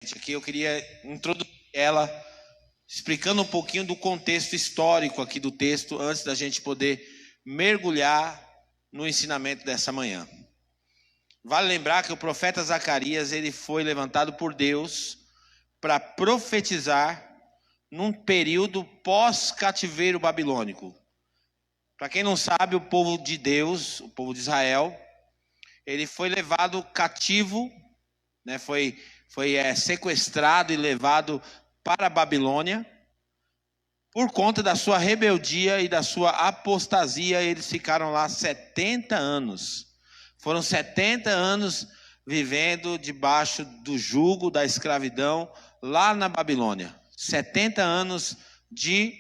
Aqui eu queria introduzir ela explicando um pouquinho do contexto histórico aqui do texto, antes da gente poder mergulhar no ensinamento dessa manhã. Vale lembrar que o profeta Zacarias ele foi levantado por Deus para profetizar num período pós-cativeiro babilônico. Para quem não sabe, o povo de Deus, o povo de Israel, ele foi levado cativo, né? Foi sequestrado e levado para a Babilônia. Por conta da sua rebeldia e da sua apostasia, eles ficaram lá 70 anos. Foram 70 anos vivendo debaixo do jugo da escravidão lá na Babilônia. 70 anos de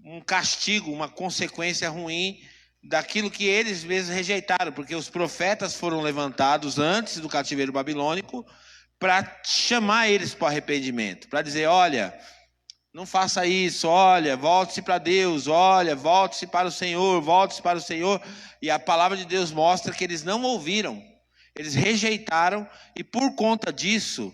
um castigo, uma consequência ruim daquilo que eles mesmos rejeitaram, porque os profetas foram levantados antes do cativeiro babilônico para chamar eles para o arrependimento, para dizer, olha, não faça isso, olha, volte-se para Deus, olha, volte-se para o Senhor, volte-se para o Senhor. E a palavra de Deus mostra que eles não ouviram, eles rejeitaram, e por conta disso,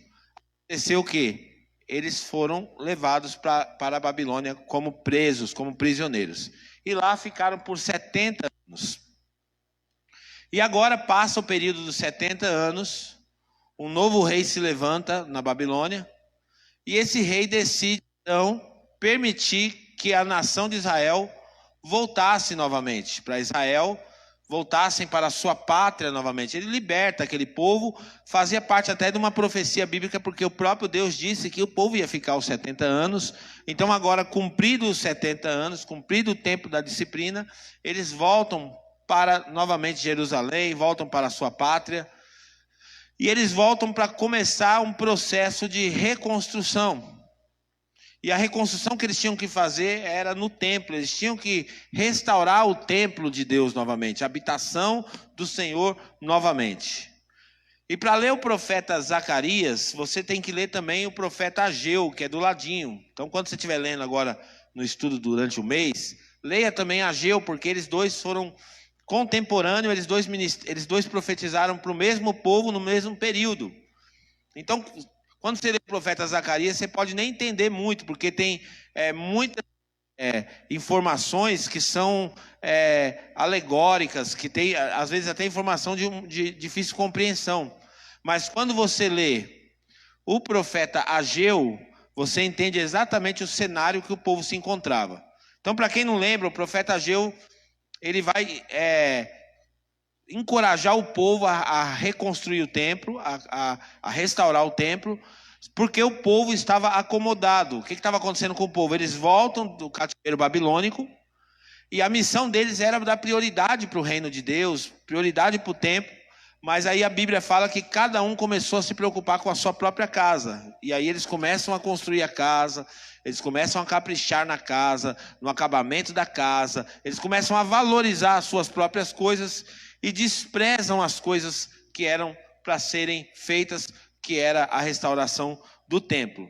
aconteceu o quê? Eles foram levados para a Babilônia como presos, como prisioneiros. E lá ficaram por 70 anos. E agora passa o período dos 70 anos, um novo rei se levanta na Babilônia, e esse rei decide, então, permitir que a nação de Israel voltasse novamente para Israel, voltassem para a sua pátria novamente. Ele liberta aquele povo, fazia parte até de uma profecia bíblica, porque o próprio Deus disse que o povo ia ficar os 70 anos. Então agora, cumprido os 70 anos, cumprido o tempo da disciplina, eles voltam para novamente Jerusalém, voltam para a sua pátria, e eles voltam para começar um processo de reconstrução. E a reconstrução que eles tinham que fazer era no templo. Eles tinham que restaurar o templo de Deus novamente, a habitação do Senhor novamente. E para ler o profeta Zacarias, você tem que ler também o profeta Ageu, que é do ladinho. Então, quando você estiver lendo agora no estudo durante o mês, leia também Ageu, porque eles dois foram contemporâneos, eles dois profetizaram para o mesmo povo no mesmo período. Então, quando você lê o profeta Zacarias, você pode nem entender muito, porque tem muitas informações que são alegóricas, que tem, às vezes, até informação de difícil compreensão. Mas quando você lê o profeta Ageu, você entende exatamente o cenário que o povo se encontrava. Então, para quem não lembra, o profeta Ageu, ele vai encorajar o povo a reconstruir o templo, a restaurar o templo, porque o povo estava acomodado. O que estava acontecendo com o povo? Eles voltam do cativeiro babilônico, e a missão deles era dar prioridade para o reino de Deus, prioridade para o templo, mas aí a Bíblia fala que cada um começou a se preocupar com a sua própria casa, e aí eles começam a construir a casa, eles começam a caprichar na casa, no acabamento da casa, eles começam a valorizar as suas próprias coisas, e desprezam as coisas que eram para serem feitas, que era a restauração do templo.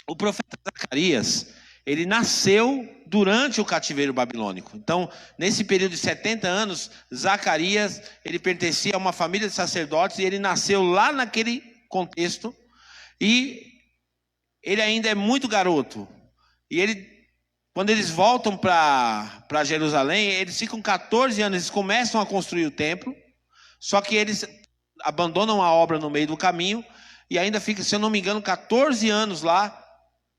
O profeta Zacarias, ele nasceu durante o cativeiro babilônico. Então, nesse período de 70 anos, Zacarias, ele pertencia a uma família de sacerdotes, e ele nasceu lá naquele contexto, e ele ainda é muito garoto. E quando eles voltam para Jerusalém, eles ficam 14 anos, eles começam a construir o templo, só que eles abandonam a obra no meio do caminho, e ainda fica, se eu não me engano, 14 anos lá,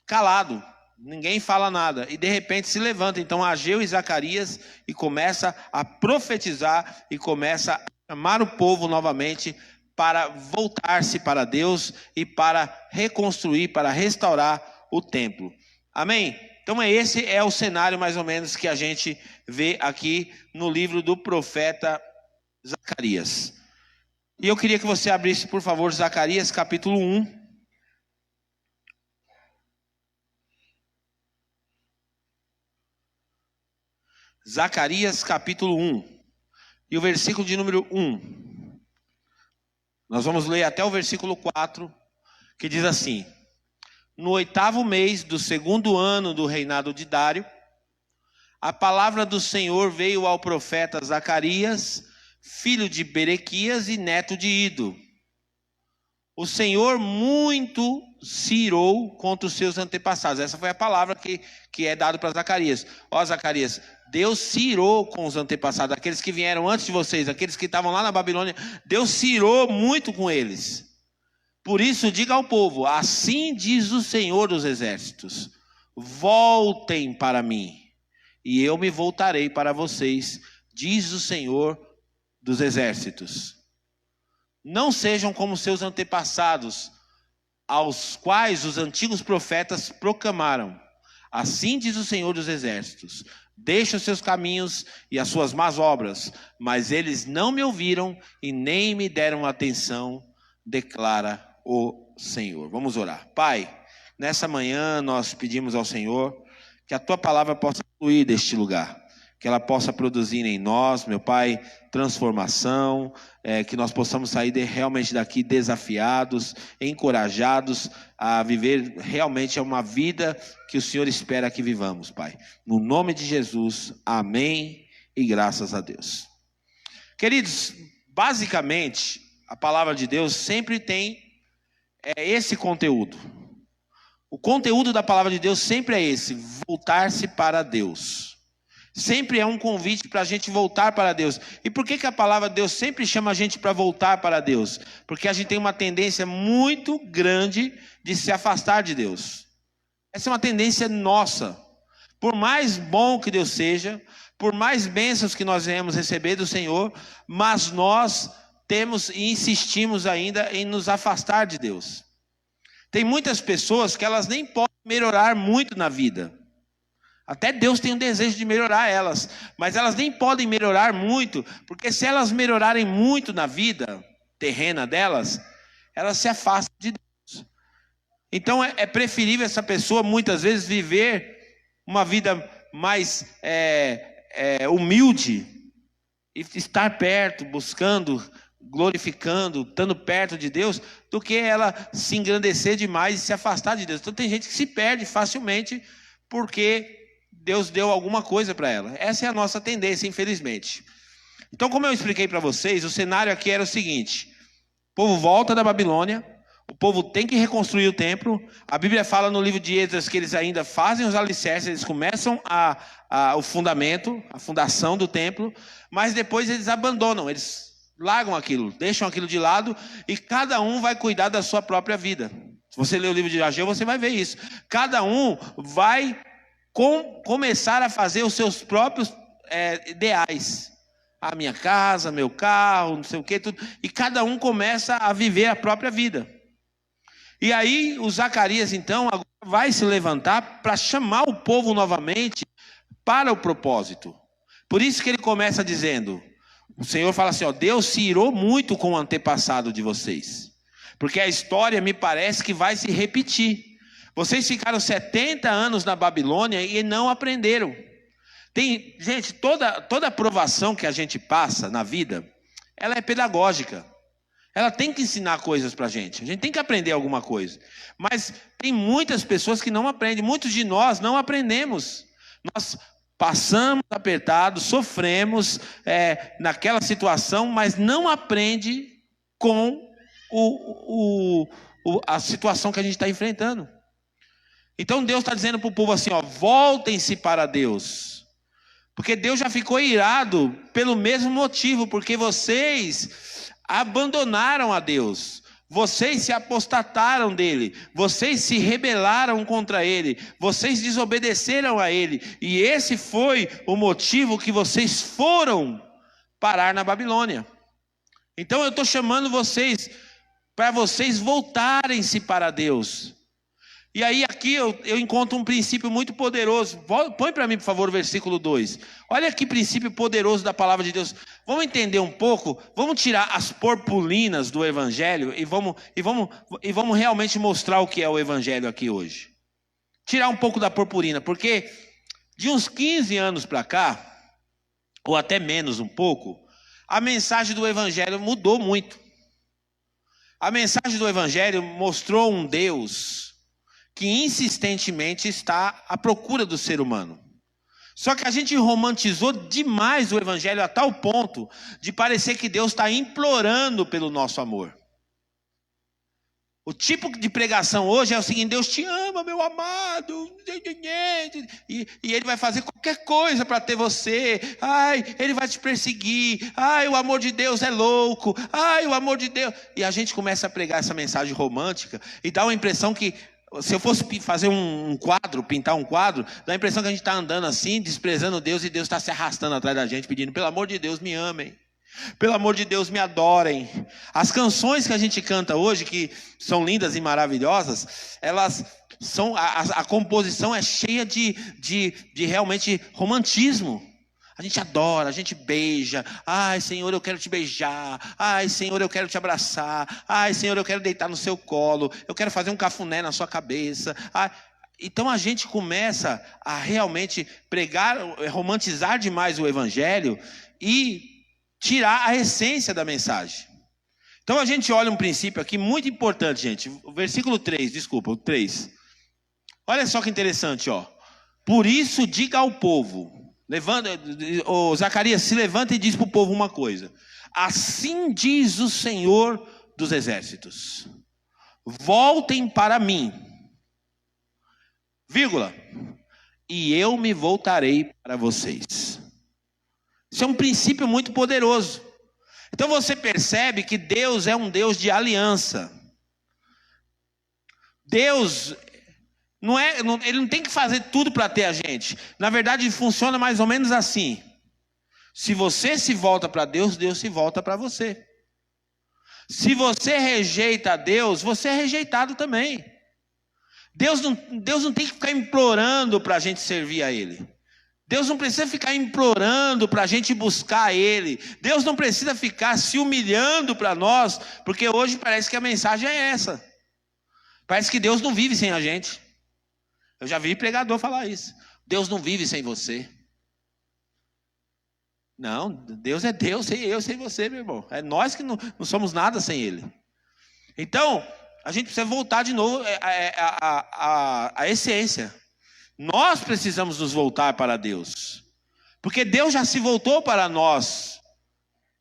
calado, ninguém fala nada, e de repente se levanta, então Ageu e Zacarias, e começa a profetizar, e começa a chamar o povo novamente, para voltar-se para Deus, e para reconstruir, para restaurar o templo. Amém? Então esse é o cenário mais ou menos que a gente vê aqui no livro do profeta Zacarias. E eu queria que você abrisse, por favor, Zacarias capítulo 1. Zacarias capítulo 1. E o versículo de número 1. Nós vamos ler até o versículo 4, que diz assim: No 8º mês do 2º ano do reinado de Dário, a palavra do Senhor veio ao profeta Zacarias, filho de Berequias e neto de Ido. o Senhor muito se irou contra os seus antepassados. Essa foi a palavra que é dada para Zacarias. Ó, Zacarias, Deus se irou com os antepassados, aqueles que vieram antes de vocês, aqueles que estavam lá na Babilônia. Deus se irou muito com eles. Por isso, diga ao povo: assim diz o Senhor dos Exércitos: voltem para mim, e eu me voltarei para vocês, diz o Senhor dos Exércitos. Não sejam como seus antepassados, aos quais os antigos profetas proclamaram: assim diz o Senhor dos Exércitos: deixe os seus caminhos e as suas más obras, mas eles não me ouviram e nem me deram atenção, declara o Senhor. Vamos orar. Pai, nessa manhã nós pedimos ao Senhor que a tua palavra possa fluir deste lugar, que ela possa produzir em nós, meu Pai, transformação, que nós possamos sair realmente daqui desafiados, encorajados a viver realmente uma vida que o Senhor espera que vivamos, Pai. No nome de Jesus, amém e graças a Deus. Queridos, basicamente, a palavra de Deus sempre tem esse conteúdo. O conteúdo da palavra de Deus sempre é esse: voltar-se para Deus. Sempre é um convite para a gente voltar para Deus. E por que a palavra de Deus sempre chama a gente para voltar para Deus? Porque a gente tem uma tendência muito grande de se afastar de Deus. Essa é uma tendência nossa. Por mais bom que Deus seja, por mais bênçãos que nós venhamos receber do Senhor, mas nós temos e insistimos ainda em nos afastar de Deus. Tem muitas pessoas que elas nem podem melhorar muito na vida. Até Deus tem um desejo de melhorar elas, mas elas nem podem melhorar muito, porque se elas melhorarem muito na vida terrena delas, elas se afastam de Deus. Então é preferível essa pessoa muitas vezes viver uma vida mais humilde e estar perto, buscando, glorificando, estando perto de Deus, do que ela se engrandecer demais e se afastar de Deus. Então tem gente que se perde facilmente porque Deus deu alguma coisa para ela. Essa é a nossa tendência, infelizmente. Então, como eu expliquei para vocês, o cenário aqui era o seguinte: o povo volta da Babilônia, o povo tem que reconstruir o templo. A Bíblia fala no livro de Esdras que eles ainda fazem os alicerces, eles começam o fundamento, a fundação do templo, mas depois eles abandonam, eles largam aquilo, deixam aquilo de lado e cada um vai cuidar da sua própria vida. Se você ler o livro de Ageu, você vai ver isso. Cada um vai começar a fazer os seus próprios ideais. A minha casa, meu carro, não sei o que, tudo. E cada um começa a viver a própria vida. E aí o Zacarias então agora vai se levantar para chamar o povo novamente para o propósito. Por isso que ele começa dizendo, o Senhor fala assim, ó, Deus se irou muito com o antepassado de vocês. Porque a história me parece que vai se repetir. Vocês ficaram 70 anos na Babilônia e não aprenderam. Gente, toda aprovação que a gente passa na vida, ela é pedagógica. Ela tem que ensinar coisas para a gente tem que aprender alguma coisa. Mas tem muitas pessoas que não aprendem, muitos de nós não aprendemos. Nós passamos apertados, sofremos naquela situação, mas não aprende com a situação que a gente está enfrentando. Então Deus está dizendo para o povo assim, ó, voltem-se para Deus. Porque Deus já ficou irado pelo mesmo motivo, porque vocês abandonaram a Deus. Vocês se apostataram dele, vocês se rebelaram contra ele, vocês desobedeceram a ele. E esse foi o motivo que vocês foram parar na Babilônia. Então eu estou chamando vocês, para vocês voltarem-se para Deus. E aí aqui eu encontro um princípio muito poderoso. Põe para mim, por favor, o versículo 2. Olha que princípio poderoso da palavra de Deus. Vamos entender um pouco, vamos tirar as purpurinas do Evangelho e vamos realmente mostrar o que é o Evangelho aqui hoje. Tirar um pouco da purpurina, porque de uns 15 anos para cá, ou até menos um pouco, a mensagem do Evangelho mudou muito. A mensagem do Evangelho mostrou um Deus que insistentemente está à procura do ser humano. Só que a gente romantizou demais o Evangelho a tal ponto de parecer que Deus está implorando pelo nosso amor. O tipo de pregação hoje é o seguinte: Deus te ama, meu amado, e Ele vai fazer qualquer coisa para ter você. Ai, Ele vai te perseguir. Ai, o amor de Deus é louco. Ai, o amor de Deus. E a gente começa a pregar essa mensagem romântica e dá uma impressão que, se eu fosse fazer um quadro, pintar um quadro, dá a impressão que a gente está andando assim, desprezando Deus, e Deus está se arrastando atrás da gente, pedindo: pelo amor de Deus, me amem. Pelo amor de Deus, me adorem. As canções que a gente canta hoje, que são lindas e maravilhosas, elas são, a composição é cheia de realmente romantismo. A gente adora, a gente beija. Ai, Senhor, eu quero te beijar. Ai, Senhor, eu quero te abraçar. Ai, Senhor, eu quero deitar no seu colo. Eu quero fazer um cafuné na sua cabeça. Ai. Então a gente começa a realmente pregar, romantizar demais o evangelho e tirar a essência da mensagem. Então a gente olha um princípio aqui muito importante, gente. O versículo 3, desculpa, o 3. Olha só que interessante, ó. Por isso diga ao povo, Zacarias se levanta e diz para o povo uma coisa: assim diz o Senhor dos exércitos, voltem para mim, vírgula, e eu me voltarei para vocês. Isso é um princípio muito poderoso. Então você percebe que Deus é um Deus de aliança. Deus ele não tem que fazer tudo para ter a gente. Na verdade, funciona mais ou menos assim: se você se volta para Deus, Deus se volta para você. Se você rejeita a Deus, você é rejeitado também. Deus não tem que ficar implorando para a gente servir a Ele. Deus não precisa ficar implorando para a gente buscar Ele. Deus não precisa ficar se humilhando para nós, porque hoje parece que a mensagem é essa. Parece que Deus não vive sem a gente. Eu já vi pregador falar isso: Deus não vive sem você. Não, Deus é Deus, sem eu, sem você, meu irmão. É nós que não somos nada sem Ele. Então, a gente precisa voltar de novo à essência. Nós precisamos nos voltar para Deus, porque Deus já se voltou para nós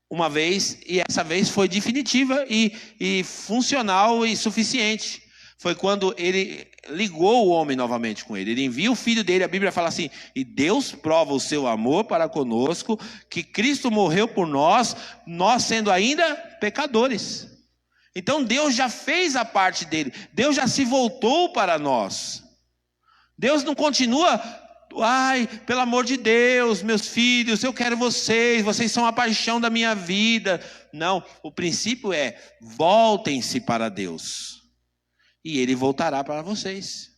uma vez, e essa vez foi definitiva e funcional e suficiente. Foi quando Ele ligou o homem novamente com Ele. Ele envia o Filho dele. A Bíblia fala assim: e Deus prova o seu amor para conosco, que Cristo morreu por nós, nós sendo ainda pecadores. Então Deus já fez a parte dele. Deus já se voltou para nós. Deus não continua: ai, pelo amor de Deus, meus filhos, eu quero vocês são a paixão da minha vida. Não, o princípio é: voltem-se para Deus, e Ele voltará para vocês.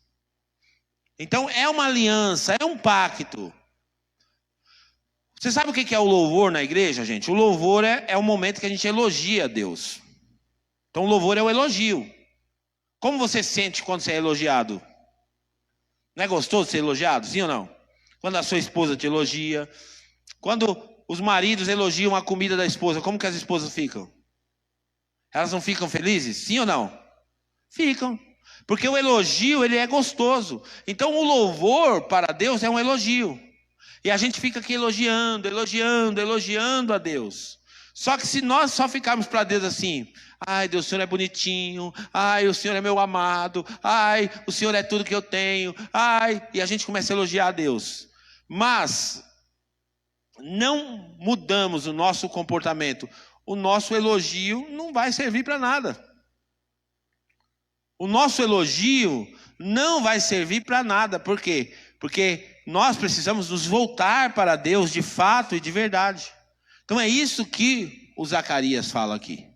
Então é uma aliança, é um pacto. Você sabe o que é o louvor na igreja, gente? O louvor é o momento que a gente elogia a Deus. Então o louvor é o elogio. Como você sente quando você é elogiado? Não é gostoso ser elogiado, sim ou não? Quando a sua esposa te elogia, quando os maridos elogiam a comida da esposa, como que as esposas ficam? Elas não ficam felizes, sim ou não? Ficam, porque o elogio, ele é gostoso. Então o louvor para Deus é um elogio, e a gente fica aqui elogiando a Deus. Só que se nós só ficarmos para Deus assim: ai, Deus, o Senhor é bonitinho. Ai, o Senhor é meu amado. Ai, o Senhor é tudo que eu tenho. Ai, e a gente começa a elogiar a Deus. Mas não mudamos o nosso comportamento. O nosso elogio não vai servir para nada. O nosso elogio não vai servir para nada. Por quê? Porque nós precisamos nos voltar para Deus de fato e de verdade. Então é isso que o Zacarias fala aqui.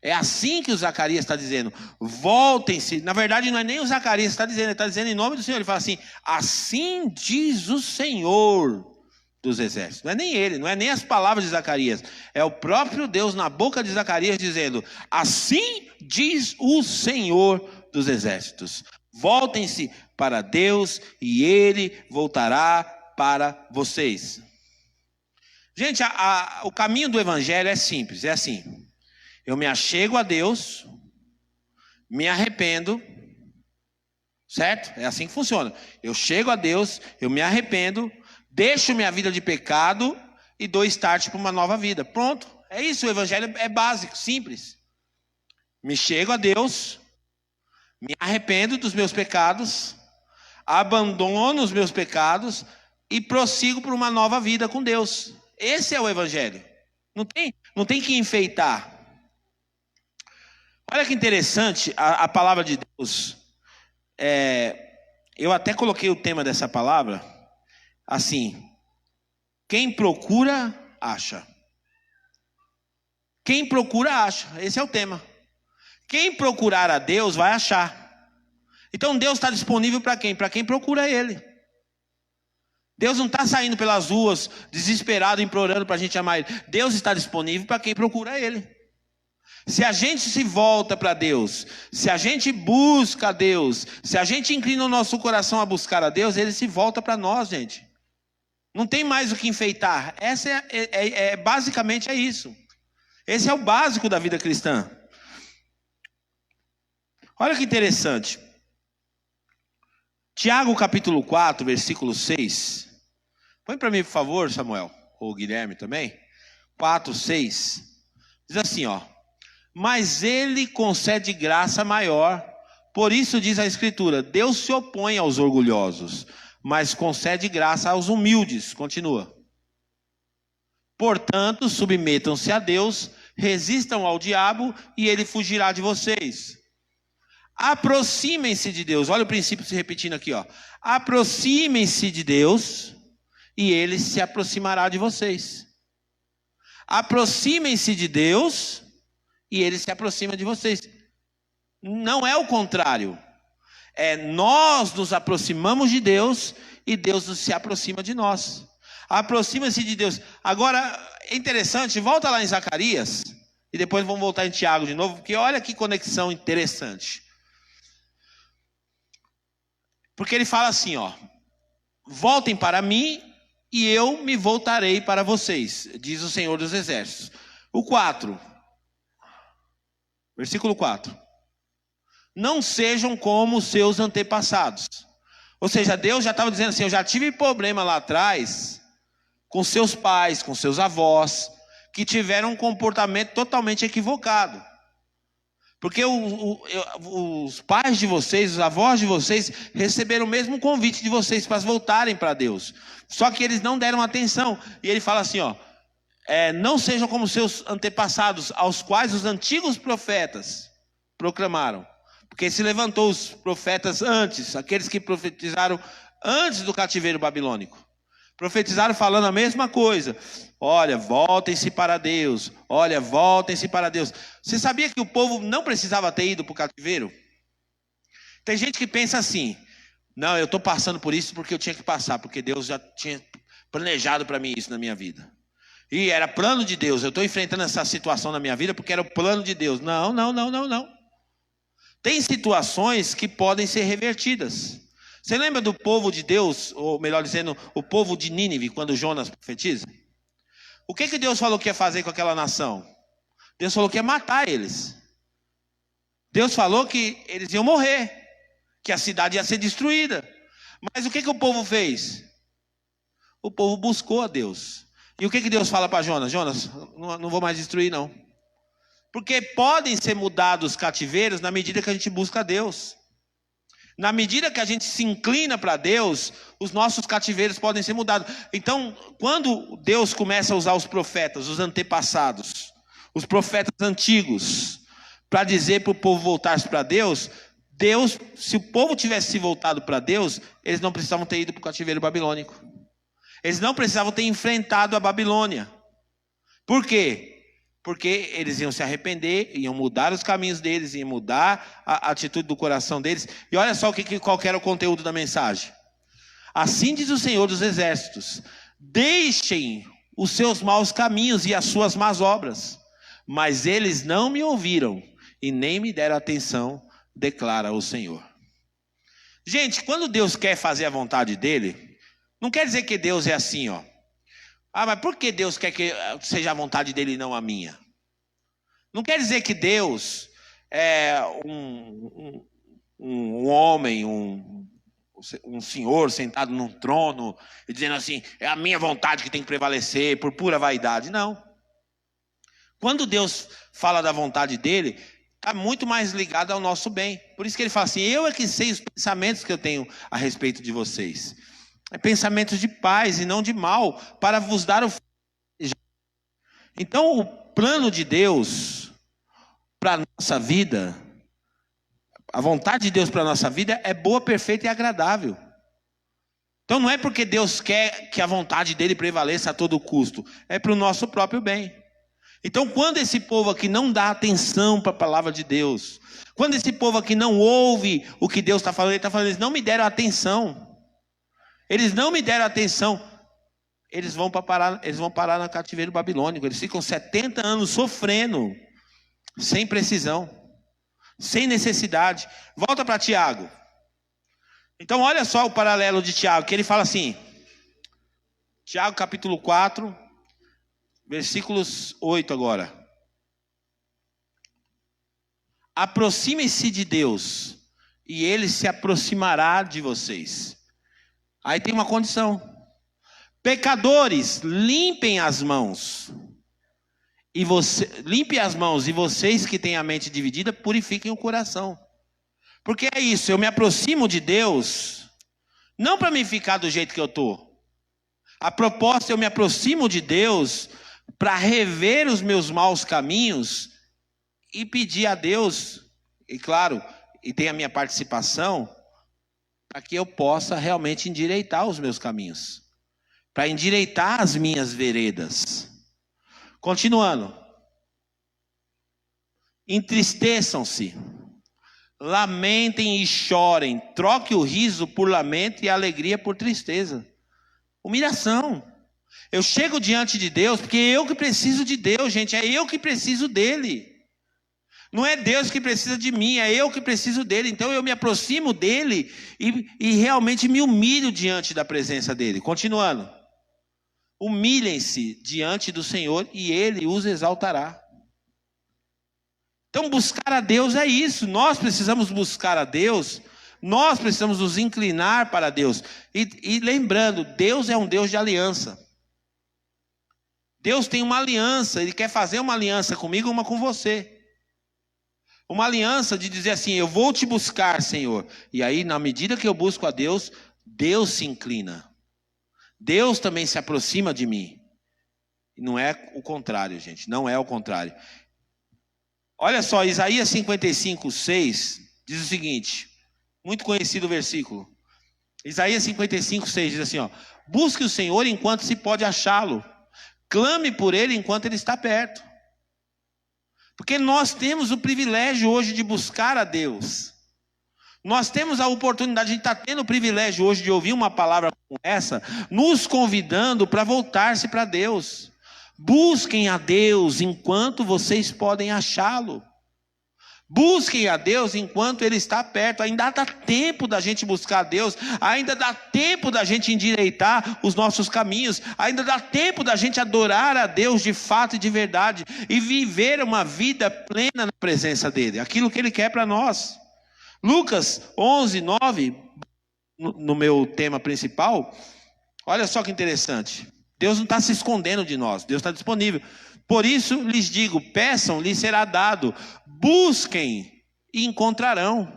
É assim que o Zacarias está dizendo: voltem-se. Na verdade não é nem o Zacarias que está dizendo, ele está dizendo em nome do Senhor. Ele fala assim: assim diz o Senhor dos exércitos. Não é nem ele, não é nem as palavras de Zacarias. É o próprio Deus na boca de Zacarias dizendo: assim diz o Senhor dos exércitos. Voltem-se para Deus e Ele voltará para vocês. Gente, o caminho do evangelho é simples, é assim: eu me achego a Deus, me arrependo, certo? É assim que funciona. Eu chego a Deus, eu me arrependo, deixo minha vida de pecado e dou start para uma nova vida. Pronto, é isso, o evangelho é básico, simples. Me chego a Deus, Me arrependo dos meus pecados, abandono os meus pecados e prossigo para uma nova vida com Deus. Esse é o Evangelho. Não tem que enfeitar. Olha que interessante a palavra de Deus. Eu até coloquei o tema dessa palavra assim: quem procura, acha. Quem procura, acha. Esse é o tema. Quem procurar a Deus vai achar. Então Deus está disponível para quem? Para quem procura Ele. Deus não está saindo pelas ruas desesperado, implorando para a gente amar Ele. Deus está disponível para quem procura Ele. Se a gente se volta para Deus, se a gente busca a Deus, se a gente inclina o nosso coração a buscar a Deus, Ele se volta para nós, gente. Não tem mais o que enfeitar. Essa basicamente é isso. Esse é o básico da vida cristã. Olha que interessante. Tiago capítulo 4, versículo 6. Põe para mim, por favor, Samuel, ou Guilherme também. 4, 6. Diz assim, ó: mas ele concede graça maior. Por isso diz a Escritura: Deus se opõe aos orgulhosos, mas concede graça aos humildes. Continua. Portanto, submetam-se a Deus, resistam ao diabo e ele fugirá de vocês. Aproximem-se de Deus. Olha o princípio se repetindo aqui, ó. Aproximem-se de Deus e ele se aproximará de vocês. Aproximem-se de Deus e ele se aproxima de vocês. Não é o contrário. Nós nos aproximamos de Deus e Deus se aproxima de nós. Aproxima-se de Deus. Agora, é interessante, volta lá em Zacarias e depois vamos voltar em Tiago de novo, porque olha que conexão interessante. Porque ele fala assim, ó: voltem para mim e eu me voltarei para vocês, diz o Senhor dos Exércitos. O 4, versículo 4. Não sejam como os seus antepassados. Ou seja, Deus já estava dizendo assim: eu já tive problema lá atrás com seus pais, com seus avós, que tiveram um comportamento totalmente equivocado. Porque os pais de vocês, os avós de vocês, receberam o mesmo convite de vocês para voltarem para Deus. Só que eles não deram atenção. E ele fala assim, ó: não sejam como seus antepassados, aos quais os antigos profetas proclamaram. Porque se levantou os profetas antes, aqueles que profetizaram antes do cativeiro babilônico. Profetizaram falando a mesma coisa. Olha, voltem-se para Deus. Olha, voltem-se para Deus. Você sabia que o povo não precisava ter ido para o cativeiro? Tem gente que pensa assim: não, eu estou passando por isso porque eu tinha que passar, porque Deus já tinha planejado para mim isso na minha vida. E era plano de Deus. Eu estou enfrentando essa situação na minha vida porque era o plano de Deus. Não. Tem situações que podem ser revertidas. Você lembra do povo de Deus, ou melhor dizendo, o povo de Nínive, quando Jonas profetiza? O que Deus falou que ia fazer com aquela nação? Deus falou que ia matar eles. Deus falou que eles iam morrer, que a cidade ia ser destruída. Mas o que o povo fez? O povo buscou a Deus. E o que Deus fala para Jonas? Jonas, não vou mais destruir não. Porque podem ser mudados os cativeiros na medida que a gente busca a Deus. Na medida que a gente se inclina para Deus, os nossos cativeiros podem ser mudados. Então, quando Deus começa a usar os profetas, os antepassados, os profetas antigos, para dizer para o povo voltar-se para Deus, se o povo tivesse se voltado para Deus, eles não precisavam ter ido para o cativeiro babilônico. Eles não precisavam ter enfrentado a Babilônia. Por quê? Porque eles iam se arrepender, iam mudar os caminhos deles, iam mudar a atitude do coração deles. E olha só qual que era o conteúdo da mensagem. Assim diz o Senhor dos Exércitos: deixem os seus maus caminhos e as suas más obras. Mas eles não me ouviram e nem me deram atenção, declara o Senhor. Gente, quando Deus quer fazer a vontade dele, não quer dizer que Deus é assim, ó. Ah, mas por que Deus quer que seja a vontade dele e não a minha? Não quer dizer que Deus é um homem, um senhor sentado num trono e dizendo assim: é a minha vontade que tem que prevalecer por pura vaidade. Não. Quando Deus fala da vontade dele, está muito mais ligado ao nosso bem. Por isso que ele fala assim, eu é que sei os pensamentos que eu tenho a respeito de vocês. É pensamentos de paz e não de mal, para vos dar o... Então, o plano de Deus para a nossa vida, a vontade de Deus para a nossa vida é boa, perfeita e agradável. Então não é porque Deus quer que a vontade dele prevaleça a todo custo, é para o nosso próprio bem. Então quando esse povo aqui não dá atenção para a palavra de Deus, quando esse povo aqui não ouve o que Deus está falando, ele está falando, eles não me deram atenção. Eles não me deram atenção. Eles vão parar no cativeiro babilônico. Eles ficam 70 anos sofrendo, sem precisão, sem necessidade. Volta para Tiago. Então olha só o paralelo de Tiago, que ele fala assim, Tiago capítulo 4, versículos 8 agora. Aproxime-se de Deus, e Ele se aproximará de vocês. Aí tem uma condição. Pecadores, limpem as mãos. Limpe as mãos, e vocês que têm a mente dividida, purifiquem o coração. Porque é isso, eu me aproximo de Deus, não para me ficar do jeito que eu estou. A proposta, eu me aproximo de Deus para rever os meus maus caminhos e pedir a Deus, e claro, e tem a minha participação, para que eu possa realmente endireitar os meus caminhos, para endireitar as minhas veredas. Continuando. Entristeçam-se, lamentem e chorem, troque o riso por lamento e a alegria por tristeza. Humilhação. Eu chego diante de Deus porque é eu que preciso de Deus, gente, é eu que preciso dele. Não é Deus que precisa de mim, é eu que preciso dele. Então eu me aproximo dele e realmente me humilho diante da presença dele. Continuando. Humilhem-se diante do Senhor e ele os exaltará. Então buscar a Deus é isso. Nós precisamos buscar a Deus. Nós precisamos nos inclinar para Deus. E lembrando, Deus é um Deus de aliança. Deus tem uma aliança. Ele quer fazer uma aliança comigo, uma com você. Uma aliança de dizer assim, eu vou te buscar, Senhor. E aí, na medida que eu busco a Deus, Deus se inclina. Deus também se aproxima de mim. Não é o contrário, gente. Não é o contrário. Olha só, Isaías 55, 6 diz o seguinte, muito conhecido o versículo. Isaías 55, 6 diz assim, ó, busque o Senhor enquanto se pode achá-lo, clame por ele enquanto ele está perto. Porque nós temos o privilégio hoje de buscar a Deus. Nós temos a oportunidade, a gente está tendo o privilégio hoje de ouvir uma palavra como essa, nos convidando para voltar-se para Deus. Busquem a Deus enquanto vocês podem achá-lo. Busquem a Deus enquanto Ele está perto. Ainda dá tempo da gente buscar a Deus. Ainda dá tempo da gente endireitar os nossos caminhos. Ainda dá tempo da gente adorar a Deus de fato e de verdade. E viver uma vida plena na presença dEle. Aquilo que Ele quer para nós. Lucas 11, 9, no meu tema principal. Olha só que interessante. Deus não está se escondendo de nós, Deus está disponível. Por isso lhes digo, peçam, lhes será dado. Busquem e encontrarão.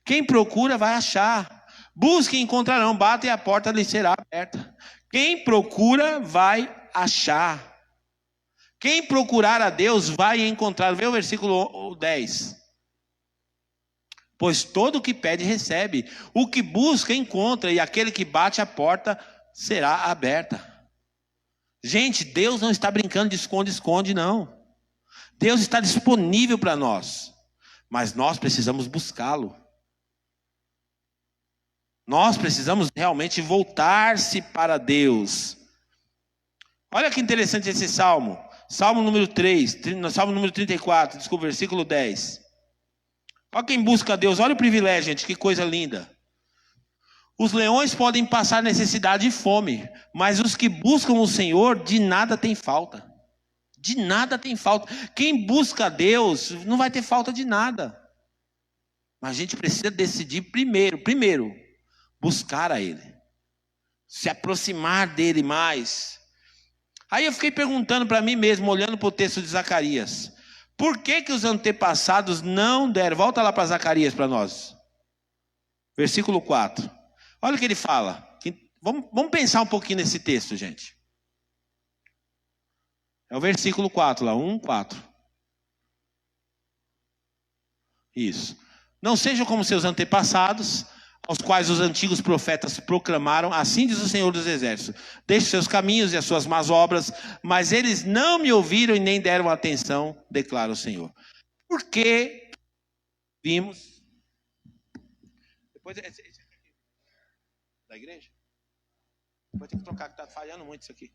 Quem procura vai achar. Busquem e encontrarão, batem e a porta lhes será aberta. Quem procura vai achar. Quem procurar a Deus vai encontrar. Vê o versículo 10. Pois todo o que pede recebe, o que busca encontra, e aquele que bate a porta será aberta. Gente, Deus não está brincando de esconde-esconde, não. Deus está disponível para nós. Mas nós precisamos buscá-lo. Nós precisamos realmente voltar-se para Deus. Olha que interessante esse salmo. Salmo número 3, salmo número 34, desculpa, versículo 10. Olha quem busca a Deus, olha o privilégio, gente, que coisa linda. Os leões podem passar necessidade e fome, mas os que buscam o Senhor, de nada tem falta. De nada tem falta. Quem busca a Deus não vai ter falta de nada. Mas a gente precisa decidir primeiro, buscar a Ele. Se aproximar dEle mais. Aí eu fiquei perguntando para mim mesmo, olhando para o texto de Zacarias. Por que que os antepassados não deram? Volta lá para Zacarias para nós. Versículo 4. Olha o que ele fala. Vamos pensar um pouquinho nesse texto, gente. É o versículo 4 lá, 1, 4. Isso. Não sejam como seus antepassados, aos quais os antigos profetas proclamaram, assim diz o Senhor dos Exércitos: deixe seus caminhos e as suas más obras, mas eles não me ouviram e nem deram atenção, declara o Senhor. Por que vimos... Depois esse aqui da igreja? Depois tem que trocar, que está falhando muito isso aqui.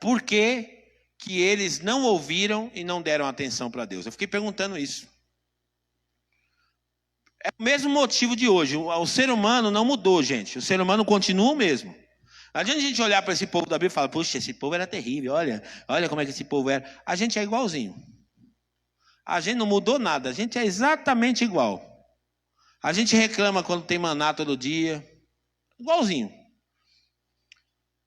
Por que que eles não ouviram e não deram atenção para Deus? Eu fiquei perguntando isso. É o mesmo motivo de hoje. O ser humano não mudou, gente. O ser humano continua o mesmo. Não adianta a gente olhar para esse povo da Bíblia e falar: puxa, esse povo era terrível, olha como é que esse povo era. A gente é igualzinho. A gente não mudou nada, a gente é exatamente igual. A gente reclama quando tem maná todo dia. Igualzinho.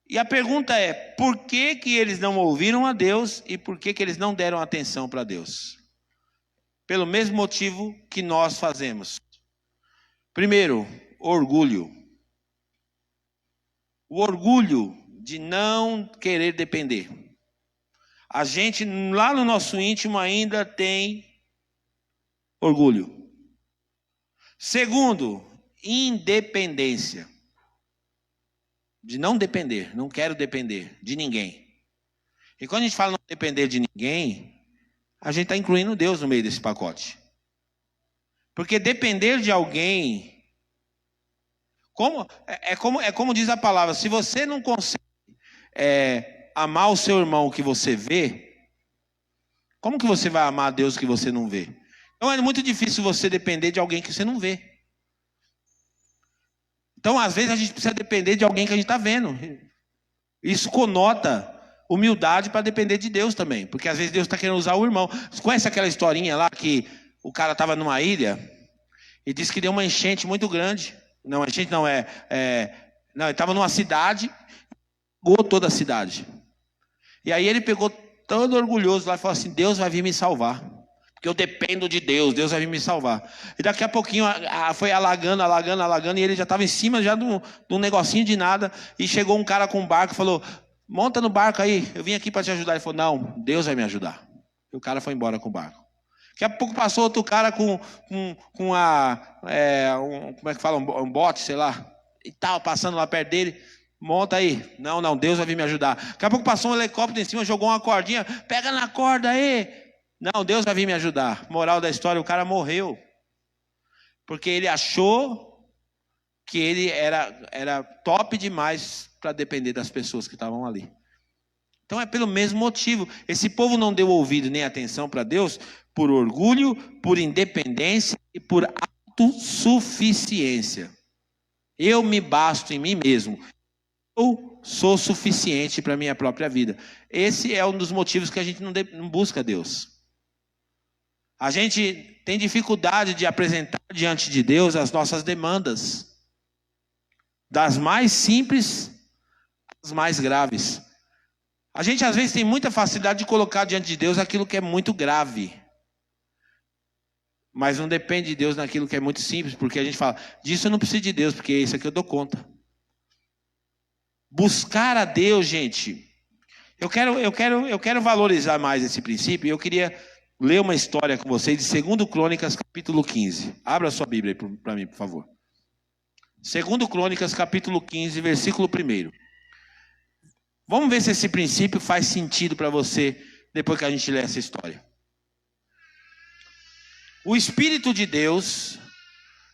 E a pergunta é: por que que eles não ouviram a Deus e por que que eles não deram atenção para Deus? Pelo mesmo motivo que nós fazemos. Primeiro, orgulho. O orgulho de não querer depender. A gente lá no nosso íntimo ainda tem orgulho. Segundo, independência. De não depender, não quero depender de ninguém. E quando a gente fala não depender de ninguém, a gente está incluindo Deus no meio desse pacote. Porque depender de alguém, é como diz a palavra, se você não consegue amar o seu irmão que você vê, como que você vai amar a Deus que você não vê? Então é muito difícil você depender de alguém que você não vê. Então, às vezes, a gente precisa depender de alguém que a gente está vendo. Isso conota humildade para depender de Deus também. Porque, às vezes, Deus está querendo usar o irmão. Você conhece aquela historinha lá que o cara estava numa ilha e disse que deu uma enchente muito grande. Não, enchente não, não, ele estava numa cidade, pegou toda a cidade. E aí ele pegou todo orgulhoso lá e falou assim: Deus vai vir me salvar. Porque eu dependo de Deus, Deus vai vir me salvar. E daqui a pouquinho foi alagando, e ele já estava em cima já de um negocinho de nada. E chegou um cara com um barco e falou: monta no barco aí, eu vim aqui para te ajudar. Ele falou: não, Deus vai me ajudar. E o cara foi embora com o barco. Daqui a pouco passou outro cara com como é que fala, um bote, sei lá, e tal, passando lá perto dele. Monta aí. Não, Deus vai vir me ajudar. Daqui a pouco passou um helicóptero em cima, jogou uma cordinha, pega na corda aí. Não, Deus vai vir me ajudar. Moral da história: o cara morreu. Porque ele achou que ele era top demais para depender das pessoas que estavam ali. Então é pelo mesmo motivo. Esse povo não deu ouvido nem atenção para Deus por orgulho, por independência e por autossuficiência. Eu me basto em mim mesmo. Eu sou suficiente para a minha própria vida. Esse é um dos motivos que a gente não busca Deus. A gente tem dificuldade de apresentar diante de Deus as nossas demandas, das mais simples às mais graves. A gente às vezes tem muita facilidade de colocar diante de Deus aquilo que é muito grave, mas não depende de Deus naquilo que é muito simples, porque a gente fala: disso eu não preciso de Deus, porque isso aqui eu dou conta. Buscar a Deus, gente, eu quero valorizar mais esse princípio, e eu queria ler uma história com vocês de 2 Crônicas, capítulo 15. Abra sua Bíblia aí para mim, por favor. 2 Crônicas, capítulo 15, versículo 1. Vamos ver se esse princípio faz sentido para você depois que a gente lê essa história. O Espírito de Deus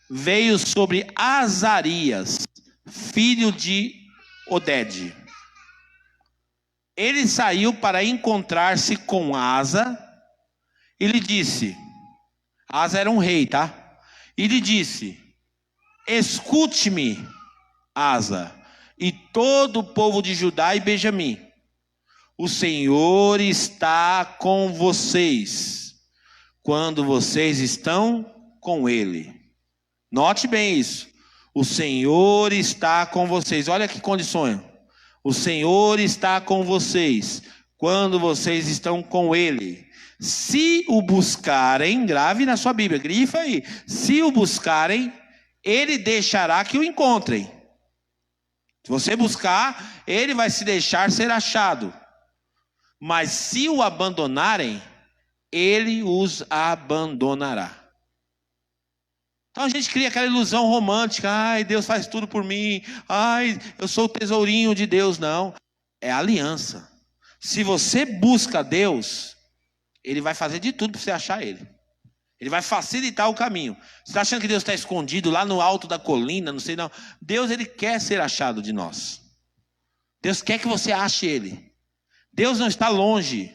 veio sobre Azarias, filho de Oded. Ele saiu para encontrar-se com Asa. E lhe disse, Asa era um rei, tá? E lhe disse: escute-me, Asa, e todo o povo de Judá e Benjamim. O Senhor está com vocês, quando vocês estão com Ele. Note bem isso. O Senhor está com vocês. Olha que condições. O Senhor está com vocês, quando vocês estão com ele. Se o buscarem, grave na sua Bíblia, grifa aí. Se o buscarem, ele deixará que o encontrem. Se você buscar, ele vai se deixar ser achado. Mas se o abandonarem, ele os abandonará. Então a gente cria aquela ilusão romântica. Ai, Deus faz tudo por mim. Ai, eu sou o tesourinho de Deus. Não, é aliança. Se você busca Deus, ele vai fazer de tudo para você achar ele. Ele vai facilitar o caminho. Você está achando que Deus está escondido lá no alto da colina? Não sei não. Deus, ele quer ser achado de nós. Deus quer que você ache ele. Deus não está longe.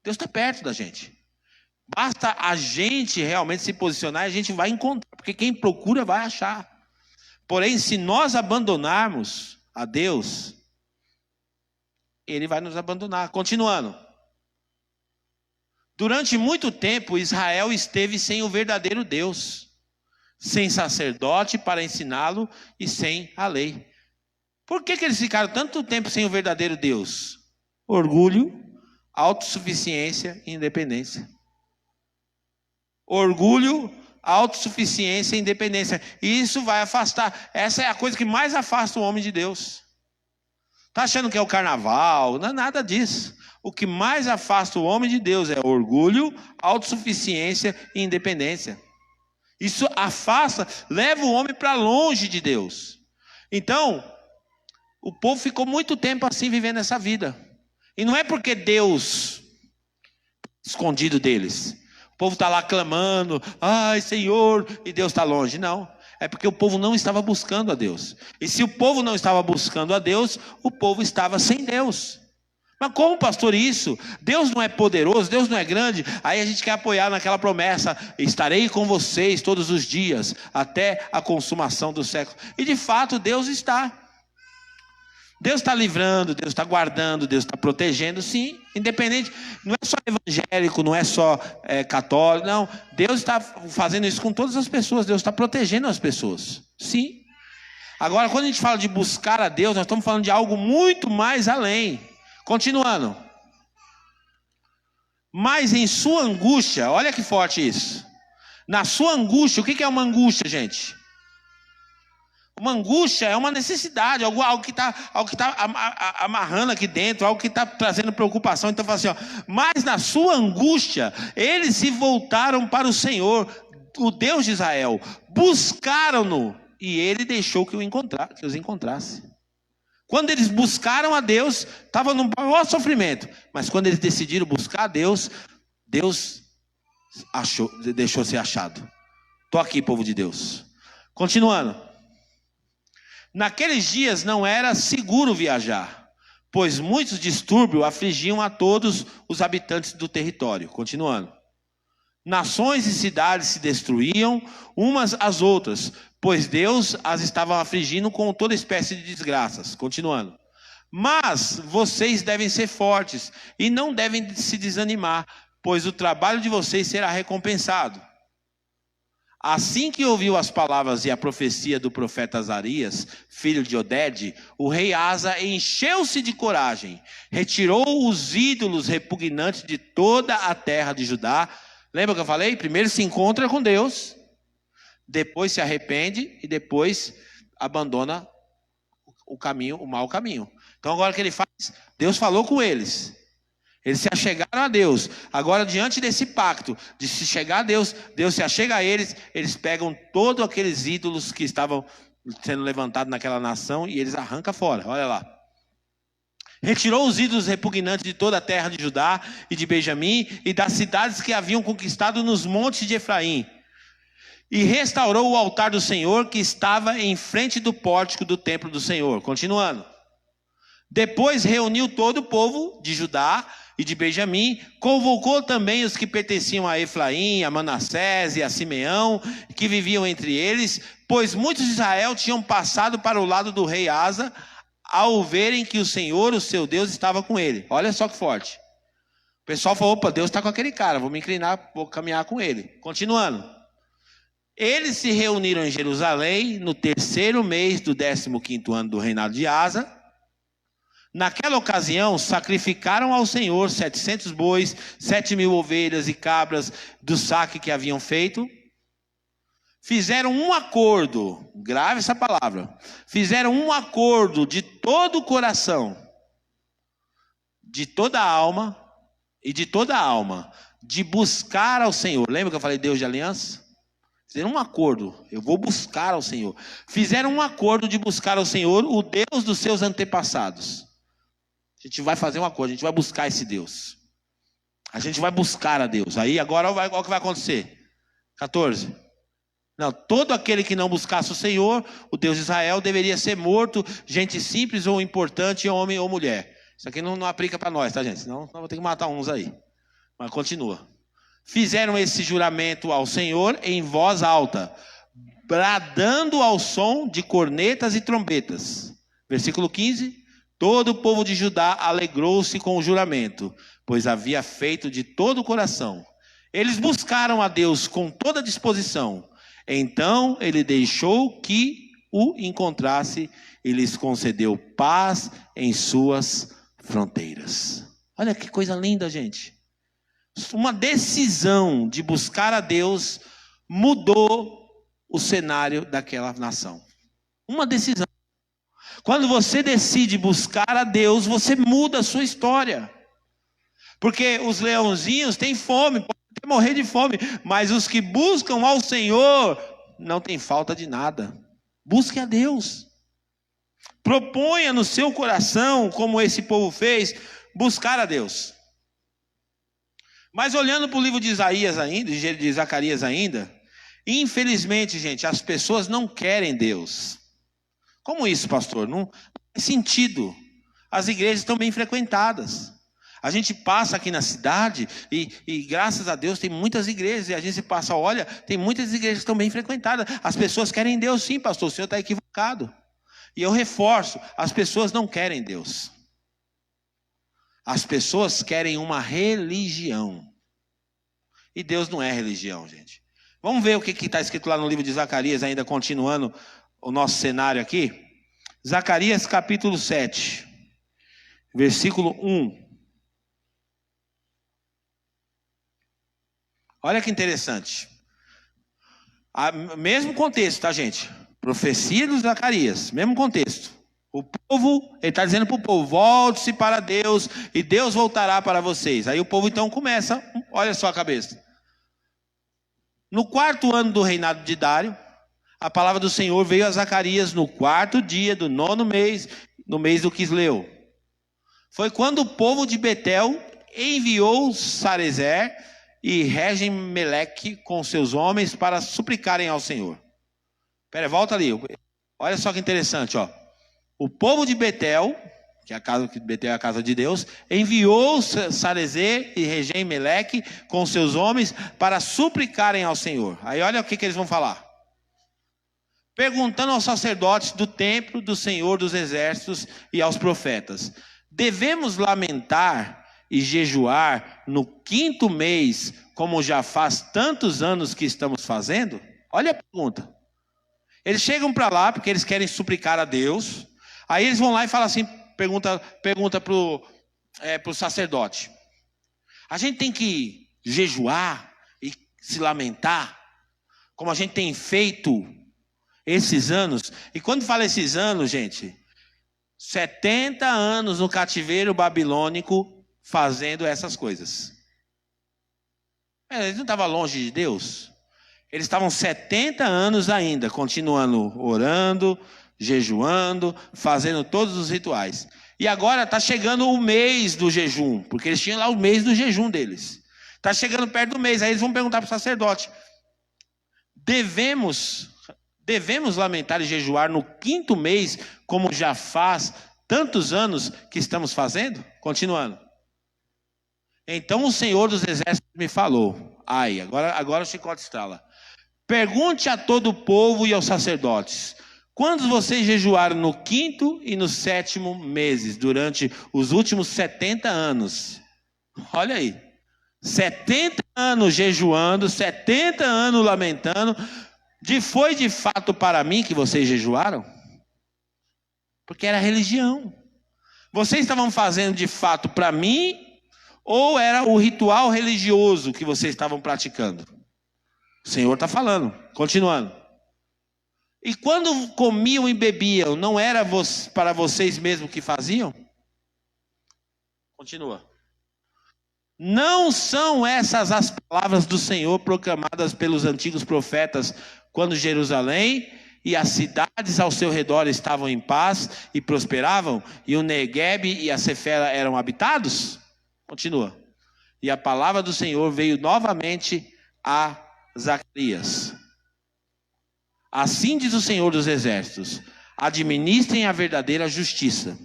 Deus está perto da gente. Basta a gente realmente se posicionar e a gente vai encontrar. Porque quem procura vai achar. Porém, se nós abandonarmos a Deus, ele vai nos abandonar. Continuando. Durante muito tempo, Israel esteve sem o verdadeiro Deus, sem sacerdote para ensiná-lo e sem a lei. Por que eles ficaram tanto tempo sem o verdadeiro Deus? Orgulho, autossuficiência e independência. Orgulho, autossuficiência e independência. E isso vai afastar. Essa é a coisa que mais afasta o homem de Deus. Está achando que é o carnaval? Não é nada disso. O que mais afasta o homem de Deus é orgulho, autossuficiência e independência. Isso afasta, leva o homem para longe de Deus. Então, o povo ficou muito tempo assim vivendo essa vida. E não é porque Deus escondido deles. O povo está lá clamando, ai Senhor, e Deus está longe. Não, é porque o povo não estava buscando a Deus. E se o povo não estava buscando a Deus, o povo estava sem Deus. Mas como, pastor, isso? Deus não é poderoso, Deus não é grande. Aí a gente quer apoiar naquela promessa: estarei com vocês todos os dias, até a consumação do século. E de fato Deus está. Deus está livrando, Deus está guardando, Deus está protegendo, sim, independente. Não é só evangélico, não é só católico, não. Deus está fazendo isso com todas as pessoas, Deus está protegendo as pessoas, sim. Agora, quando a gente fala de buscar a Deus, nós estamos falando de algo muito mais além. Continuando. Mas em sua angústia, olha que forte isso. Na sua angústia, o que é uma angústia, gente? Uma angústia é uma necessidade, algo que está amarrando aqui dentro, algo que está trazendo preocupação. Então fala assim, ó, mas na sua angústia, eles se voltaram para o Senhor, o Deus de Israel, buscaram-no, e ele deixou que os encontrasse. Quando eles buscaram a Deus, estava no maior sofrimento. Mas quando eles decidiram buscar a Deus, Deus deixou ser achado. Estou aqui, povo de Deus. Continuando. Naqueles dias não era seguro viajar, pois muitos distúrbios afligiam a todos os habitantes do território. Continuando. Nações e cidades se destruíam umas às outras, pois Deus as estava afligindo com toda espécie de desgraças. Continuando. Mas vocês devem ser fortes e não devem se desanimar, pois o trabalho de vocês será recompensado. Assim que ouviu as palavras e a profecia do profeta Azarias, filho de Odede, o rei Asa encheu-se de coragem, retirou os ídolos repugnantes de toda a terra de Judá. Lembra que eu falei? Primeiro se encontra com Deus, depois se arrepende e depois abandona o caminho, o mau caminho. Então agora o que ele faz? Deus falou com eles. Eles se achegaram a Deus. Agora, diante desse pacto de se chegar a Deus, Deus se achega a eles, eles pegam todos aqueles ídolos que estavam sendo levantados naquela nação e eles arrancam fora. Olha lá. Retirou os ídolos repugnantes de toda a terra de Judá e de Benjamim e das cidades que haviam conquistado nos montes de Efraim. E restaurou o altar do Senhor que estava em frente do pórtico do templo do Senhor. Continuando. Depois reuniu todo o povo de Judá e de Benjamim, convocou também os que pertenciam a Efraim, a Manassés e a Simeão, que viviam entre eles, pois muitos de Israel tinham passado para o lado do rei Asa, ao verem que o Senhor, o seu Deus, estava com ele. Olha só que forte. O pessoal falou, opa, Deus está com aquele cara, vou me inclinar, vou caminhar com ele. Continuando. Eles se reuniram em Jerusalém no 3º mês do 15º ano do reinado de Asa. Naquela ocasião, sacrificaram ao Senhor 700 bois, 7.000 ovelhas e cabras do saque que haviam feito. Fizeram um acordo, grave essa palavra, fizeram um acordo de todo o coração, de toda a alma e de toda a alma, de buscar ao Senhor. Lembra que eu falei Deus de aliança? Fizeram um acordo, eu vou buscar ao Senhor. Fizeram um acordo de buscar ao Senhor, o Deus dos seus antepassados. A gente vai fazer um acordo, a gente vai buscar esse Deus. A gente vai buscar a Deus. Aí agora olha o que vai acontecer. 14. Não, todo aquele que não buscasse o Senhor, o Deus de Israel, deveria ser morto, gente simples ou importante, homem ou mulher. Isso aqui não aplica para nós, tá, gente? Senão vou ter que matar uns aí. Mas continua. Fizeram esse juramento ao Senhor em voz alta, bradando ao som de cornetas e trombetas. Versículo 15. Todo o povo de Judá alegrou-se com o juramento, pois havia feito de todo o coração. Eles buscaram a Deus com toda disposição. Então ele deixou que o encontrasse e lhes concedeu paz em suas fronteiras. Olha que coisa linda, gente. Uma decisão de buscar a Deus mudou o cenário daquela nação. Uma decisão. Quando você decide buscar a Deus, você muda a sua história. Porque os leãozinhos têm fome, podem até morrer de fome, mas os que buscam ao Senhor não têm falta de nada. Busque a Deus. Proponha no seu coração, como esse povo fez, buscar a Deus. Mas olhando para o livro de Isaías ainda, de Zacarias ainda, infelizmente, gente, as pessoas não querem Deus. Como isso, pastor? Não tem sentido. As igrejas estão bem frequentadas. A gente passa aqui na cidade e graças a Deus tem muitas igrejas. E a gente passa, olha, tem muitas igrejas que estão bem frequentadas. As pessoas querem Deus sim, pastor, o senhor está equivocado. E eu reforço, as pessoas não querem Deus. As pessoas querem uma religião. E Deus não é religião, gente. Vamos ver o que está escrito lá no livro de Zacarias, ainda continuando o nosso cenário aqui. Zacarias capítulo 7, versículo 1. Olha que interessante. Mesmo contexto, tá, gente? Profecia de Zacarias, mesmo contexto. O povo, ele está dizendo para o povo, volte-se para Deus e Deus voltará para vocês. Aí o povo então começa, olha só a cabeça. No 4º ano do reinado de Dário, a palavra do Senhor veio a Zacarias no 4º dia do 9º mês, no mês do Quisleu. Foi quando o povo de Betel enviou Sarezer e Regem-Meleque com seus homens para suplicarem ao Senhor. Espera, volta ali. Olha só que interessante, ó. O povo de Betel, que Betel é a casa de Deus, enviou Sarezer e Regem-Meleque com seus homens para suplicarem ao Senhor. Aí olha o que eles vão falar. Perguntando aos sacerdotes do templo do Senhor dos Exércitos e aos profetas: devemos lamentar e jejuar no 5º mês, como já faz tantos anos que estamos fazendo? Olha a pergunta. Eles chegam para lá porque eles querem suplicar a Deus. Aí eles vão lá e falam assim, pergunta para o sacerdote: a gente tem que jejuar e se lamentar, como a gente tem feito esses anos? E quando fala esses anos, gente, 70 anos no cativeiro babilônico fazendo essas coisas. Eles não estavam longe de Deus. Eles estavam 70 anos ainda, continuando orando, jejuando, fazendo todos os rituais. E agora está chegando o mês do jejum, porque eles tinham lá o mês do jejum deles. Está chegando perto do mês, aí eles vão perguntar para o sacerdote: devemos lamentar e jejuar no 5º mês, como já faz tantos anos que estamos fazendo? Continuando. Então o Senhor dos Exércitos me falou. Ai, agora o chicote estrala. Pergunte a todo o povo e aos sacerdotes: quando vocês jejuaram no 5º e no 7º meses, durante os últimos 70 anos? Olha aí. 70 anos jejuando, 70 anos lamentando. Foi de fato para mim que vocês jejuaram? Porque era religião. Vocês estavam fazendo de fato para mim, ou era o ritual religioso que vocês estavam praticando? O Senhor está falando, continuando. E quando comiam e bebiam, não era para vocês mesmos que faziam? Continua. Não são essas as palavras do Senhor proclamadas pelos antigos profetas, quando Jerusalém e as cidades ao seu redor estavam em paz e prosperavam, e o Negueb e a Cefela eram habitados? Continua. E a palavra do Senhor veio novamente a Zacarias. Assim diz o Senhor dos Exércitos: administrem a verdadeira justiça.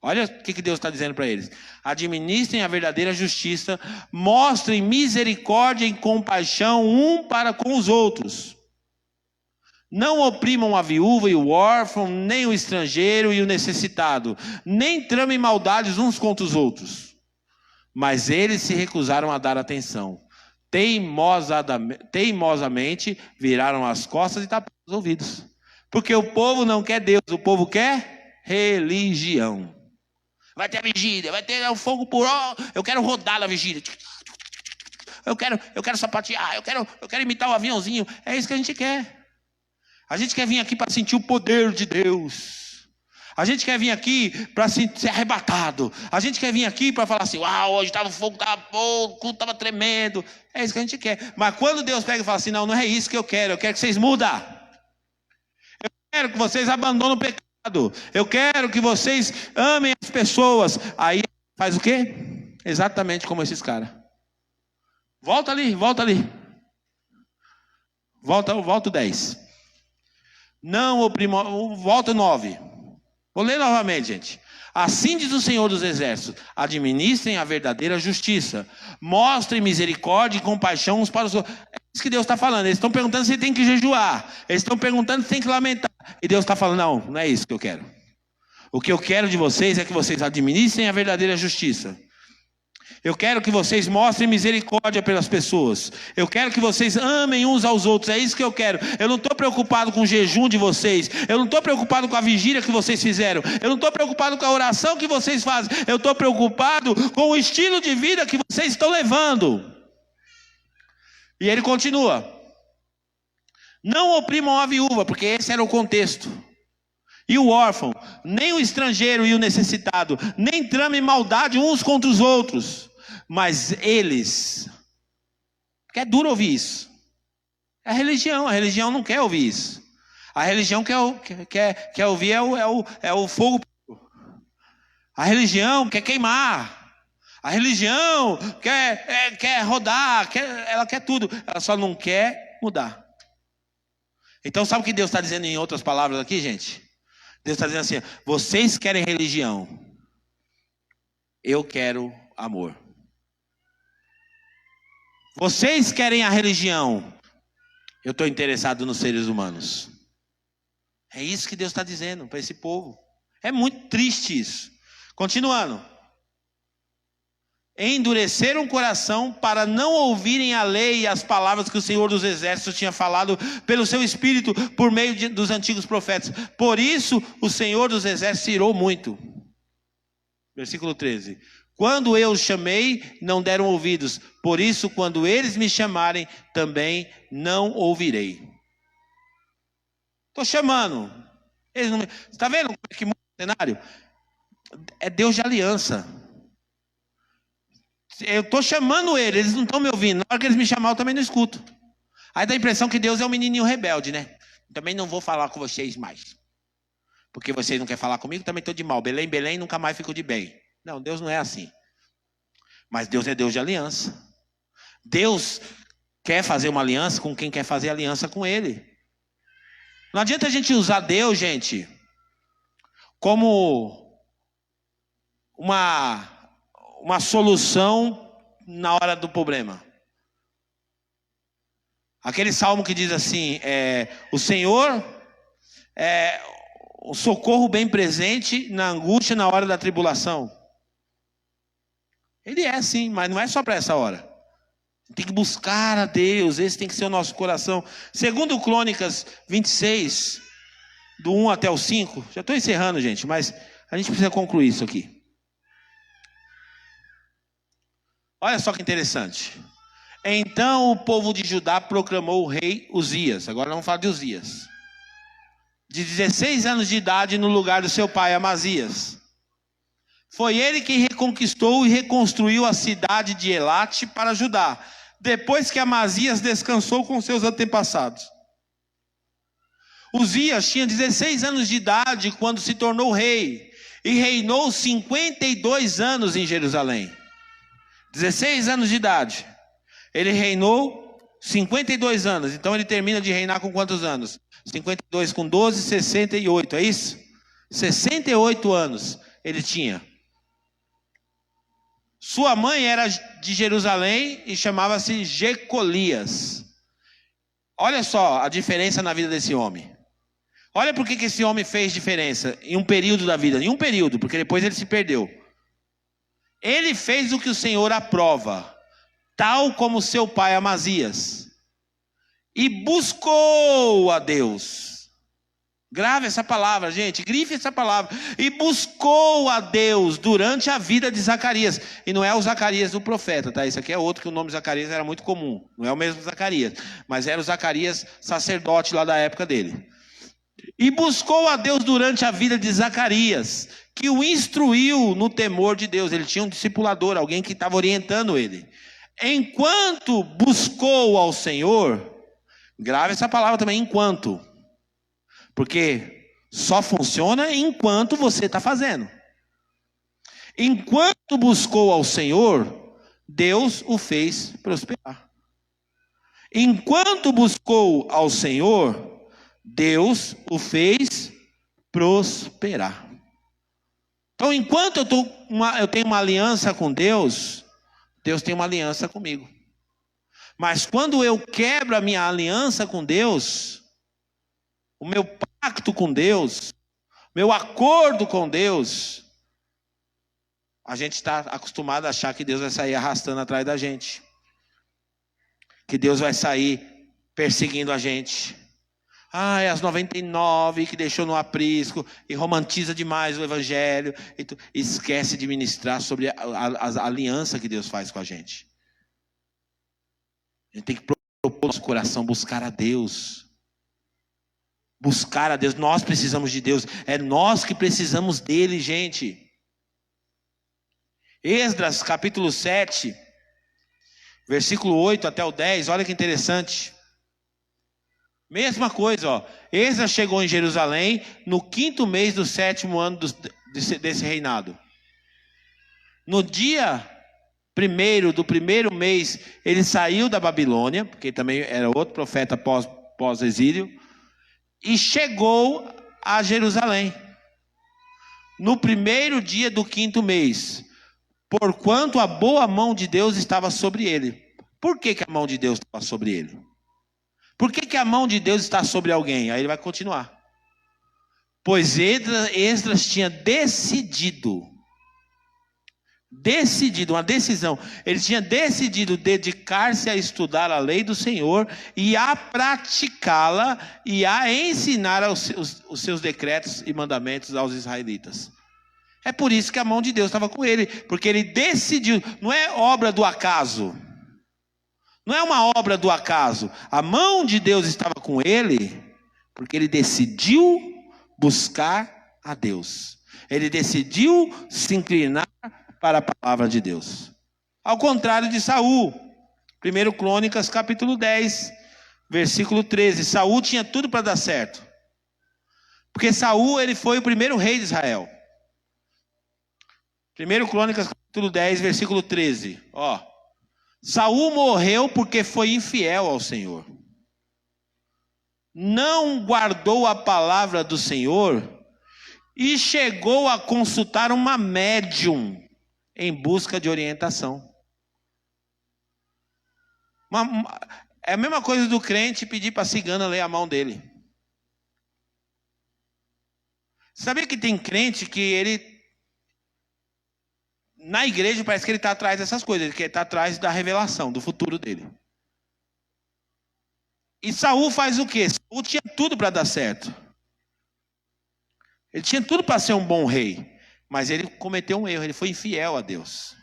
Olha o que Deus está dizendo para eles. Administrem a verdadeira justiça, mostrem misericórdia e compaixão um para com os outros. Não oprimam a viúva e o órfão, nem o estrangeiro e o necessitado, nem tramem maldades uns contra os outros. Mas eles se recusaram a dar atenção. Teimosamente viraram as costas e taparam os ouvidos. Porque o povo não quer Deus, o povo quer religião. Vai ter a vigília, vai ter o fogo por ó. Eu quero rodar na vigília. Eu quero sapatear, eu quero imitar o aviãozinho. É isso que a gente quer. A gente quer vir aqui para sentir o poder de Deus. A gente quer vir aqui para ser arrebatado. A gente quer vir aqui para falar assim: uau, hoje estava o fogo, estava bom, o culto estava tremendo. É isso que a gente quer. Mas quando Deus pega e fala assim: não, não é isso que eu quero que vocês mudem. Eu quero que vocês abandonem o pecado. Eu quero que vocês amem as pessoas. Aí faz o quê? Exatamente como esses caras. Volta ali. Volta o 10. Não oprimam, volta 9. Vou ler novamente, gente. Assim diz o Senhor dos Exércitos: administrem a verdadeira justiça, mostrem misericórdia e compaixão uns para os outros. É isso que Deus está falando. Eles estão perguntando se tem que jejuar, eles estão perguntando se tem que lamentar, e Deus está falando: não é isso que eu quero. O que eu quero de vocês é que vocês administrem a verdadeira justiça. Eu quero que vocês mostrem misericórdia pelas pessoas. Eu quero que vocês amem uns aos outros. É isso que eu quero. Eu não estou preocupado com o jejum de vocês. Eu não estou preocupado com a vigília que vocês fizeram. Eu não estou preocupado com a oração que vocês fazem. Eu estou preocupado com o estilo de vida que vocês estão levando. E ele continua: não oprimam a viúva, porque esse era o contexto. E o órfão, nem o estrangeiro e o necessitado, nem tramem maldade uns contra os outros. Mas eles, porque é duro ouvir isso. É a religião não quer ouvir isso. A religião quer ouvir é o fogo. A religião quer queimar. A religião quer rodar, ela quer tudo. Ela só não quer mudar. Então sabe o que Deus está dizendo em outras palavras aqui, gente? Deus está dizendo assim: vocês querem religião, eu quero amor. Vocês querem a religião, eu estou interessado nos seres humanos. É isso que Deus está dizendo para esse povo. É muito triste isso. Continuando: endureceram o coração para não ouvirem a lei e as palavras que o Senhor dos Exércitos tinha falado pelo seu Espírito por meio dos antigos profetas. Por isso o Senhor dos Exércitos irou muito. Versículo 13: quando eu os chamei, não deram ouvidos. Por isso, quando eles me chamarem, também não ouvirei. Estou chamando. Eles não me... Está vendo como é que muda o cenário? É Deus de aliança. Eu estou chamando eles não estão me ouvindo. Na hora que eles me chamarem, eu também não escuto. Aí dá a impressão que Deus é um menininho rebelde, né? Também não vou falar com vocês mais. Porque vocês não querem falar comigo, também estou de mal. Belém, nunca mais fico de bem. Não, Deus não é assim. Mas Deus é Deus de aliança. Deus quer fazer uma aliança com quem quer fazer aliança com Ele. Não adianta a gente usar Deus, gente, como uma solução na hora do problema. Aquele salmo que diz assim: o Senhor é o socorro bem presente na angústia, na hora da tribulação. Ele é sim, mas não é só para essa hora. Tem que buscar a Deus, esse tem que ser o nosso coração. Segundo Crônicas 26, do 1 até o 5, já estou encerrando, gente, mas A gente precisa concluir isso aqui. Olha só que interessante. Então o povo de Judá proclamou o rei Uzias. Agora vamos falar de Uzias. De 16 anos de idade no lugar do seu pai Amazias. Foi ele quem reconquistou e reconstruiu a cidade de Elate para Judá, depois que Amazias descansou com seus antepassados. Uzias tinha 16 anos de idade quando se tornou rei e reinou 52 anos em Jerusalém. 16 anos de idade. Ele reinou 52 anos. Então ele termina de reinar com quantos anos? 52 com 12, 68, é isso? 68 anos ele tinha. Sua mãe era de Jerusalém e chamava-se Jecolias. Olha só a diferença na vida desse homem. Olha por que esse homem fez diferença em um período da vida. Em um período, porque depois ele se perdeu. Ele fez o que o Senhor aprova, tal como seu pai Amazias. E buscou a Deus. Grave essa palavra, gente, grife essa palavra. E buscou a Deus durante a vida de Zacarias. E não é o Zacarias do profeta, tá? Isso aqui é outro que o nome Zacarias era muito comum. Não é o mesmo Zacarias, mas era o Zacarias sacerdote lá da época dele. E buscou a Deus durante a vida de Zacarias, que o instruiu no temor de Deus. Ele tinha um discipulador, alguém que estava orientando ele. Enquanto buscou ao Senhor, grave essa palavra também, enquanto. Porque só funciona enquanto você está fazendo. Enquanto buscou ao Senhor, Deus o fez prosperar. Enquanto buscou ao Senhor, Deus o fez prosperar. Então, enquanto eu tenho uma aliança com Deus, Deus tem uma aliança comigo. Mas quando eu quebro a minha aliança com Deus, o meu pacto com Deus, meu acordo com Deus, a gente está acostumado a achar que Deus vai sair arrastando atrás da gente. Que Deus vai sair perseguindo a gente. Ah, é as 99 que deixou no aprisco e romantiza demais o evangelho. E esquece de ministrar sobre a aliança que Deus faz com a gente. A gente tem que propor nosso coração, buscar a Deus. Buscar a Deus, nós precisamos de Deus. É nós que precisamos dele, gente. Esdras capítulo 7, versículo 8 até o 10, olha que interessante. Mesma coisa, ó. Esdras chegou em Jerusalém no 5º mês do 7º ano desse reinado. No dia 1º do 1º mês, ele saiu da Babilônia, porque também era outro profeta pós-exílio, e chegou a Jerusalém. No 1º dia do 5º mês, porquanto a boa mão de Deus estava sobre ele. Por que a mão de Deus estava sobre ele? Por que a mão de Deus está sobre alguém? Aí ele vai continuar. Pois Esdras tinha decidido, uma decisão. Ele tinha decidido dedicar-se a estudar a lei do Senhor e a praticá-la e a ensinar os seus decretos e mandamentos aos israelitas. É por isso que a mão de Deus estava com ele, porque ele decidiu, não é obra do acaso. Não é uma obra do acaso. A mão de Deus estava com ele, porque ele decidiu buscar a Deus. Ele decidiu se inclinar para a palavra de Deus. Ao contrário de Saul. 1 Crônicas capítulo 10, versículo 13. Saul tinha tudo para dar certo. Porque Saul, ele foi o primeiro rei de Israel. 1 Crônicas capítulo 10, versículo 13. Ó. Saul morreu porque foi infiel ao Senhor. Não guardou a palavra do Senhor e chegou a consultar uma médium em busca de orientação. É a mesma coisa do crente pedir para a cigana ler a mão dele. Sabia que tem crente que ele... Na igreja parece que ele está atrás dessas coisas, que ele está atrás da revelação, do futuro dele. E Saul faz o quê? Saul tinha tudo para dar certo. Ele tinha tudo para ser um bom rei. Mas ele cometeu um erro, ele foi infiel a Deus.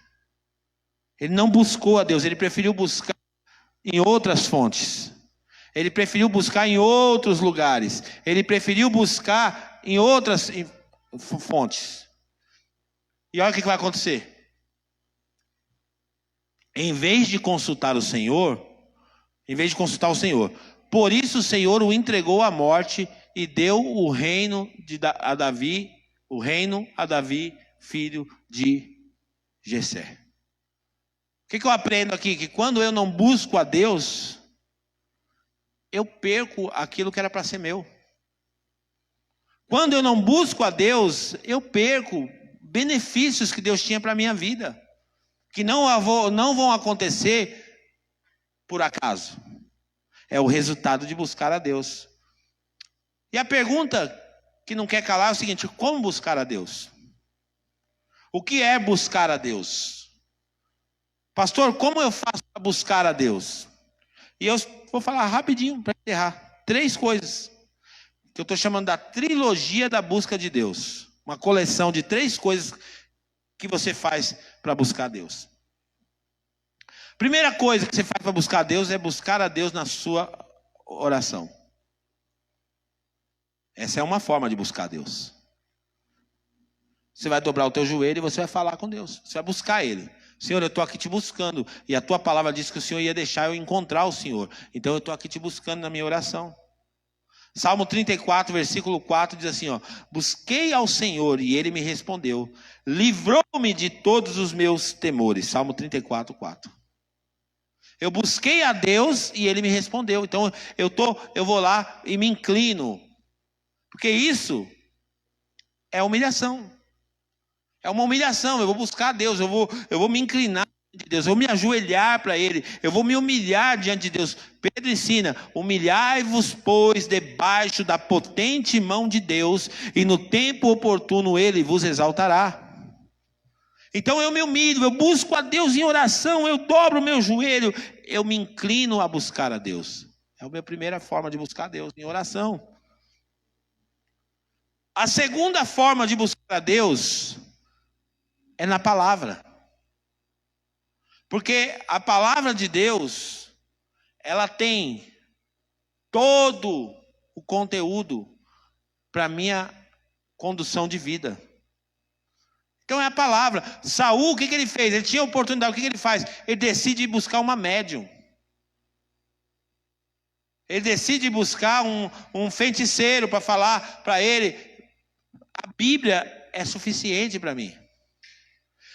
Ele não buscou a Deus, ele preferiu buscar em outras fontes. Ele preferiu buscar em outros lugares. Ele preferiu buscar em outras fontes. E olha o que vai acontecer. Em vez de consultar o Senhor, por isso o Senhor o entregou à morte e deu o reino a Davi, filho de Jessé. O que eu aprendo aqui? Que quando eu não busco a Deus, eu perco aquilo que era para ser meu. Quando eu não busco a Deus, eu perco benefícios que Deus tinha para a minha vida, que não vão acontecer por acaso. É o resultado de buscar a Deus. E a pergunta que não quer calar é o seguinte: como buscar a Deus? O que é buscar a Deus? Pastor, como eu faço para buscar a Deus? E eu vou falar rapidinho para encerrar. 3 coisas que eu estou chamando da trilogia da busca de Deus. Uma coleção de 3 coisas que você faz para buscar a Deus. Primeira coisa que você faz para buscar a Deus é buscar a Deus na sua oração. Essa é uma forma de buscar a Deus. Você vai dobrar o teu joelho e você vai falar com Deus. Você vai buscar Ele. Senhor, eu estou aqui te buscando. E a tua palavra diz que o Senhor ia deixar eu encontrar o Senhor. Então eu estou aqui te buscando na minha oração. Salmo 34, versículo 4 diz assim, busquei ao Senhor e Ele me respondeu. Livrou-me de todos os meus temores. Salmo 34, 4. Eu busquei a Deus e Ele me respondeu. Então eu vou lá e me inclino. Porque isso é humilhação. É uma humilhação. Eu vou buscar a Deus, eu vou me inclinar diante de Deus, eu vou me ajoelhar para Ele, eu vou me humilhar diante de Deus. Pedro ensina: humilhai-vos, pois, debaixo da potente mão de Deus, e no tempo oportuno Ele vos exaltará. Então eu me humilho, eu busco a Deus em oração, eu dobro o meu joelho, eu me inclino a buscar a Deus. É a minha primeira forma de buscar a Deus, em oração. A segunda forma de buscar a Deus é na palavra. Porque a palavra de Deus, ela tem todo o conteúdo para a minha condução de vida. Então é a palavra. Saul, o que ele fez? Ele tinha oportunidade, o que ele faz? Ele decide buscar uma médium. Ele decide buscar um feiticeiro para falar para ele: a Bíblia é suficiente para mim.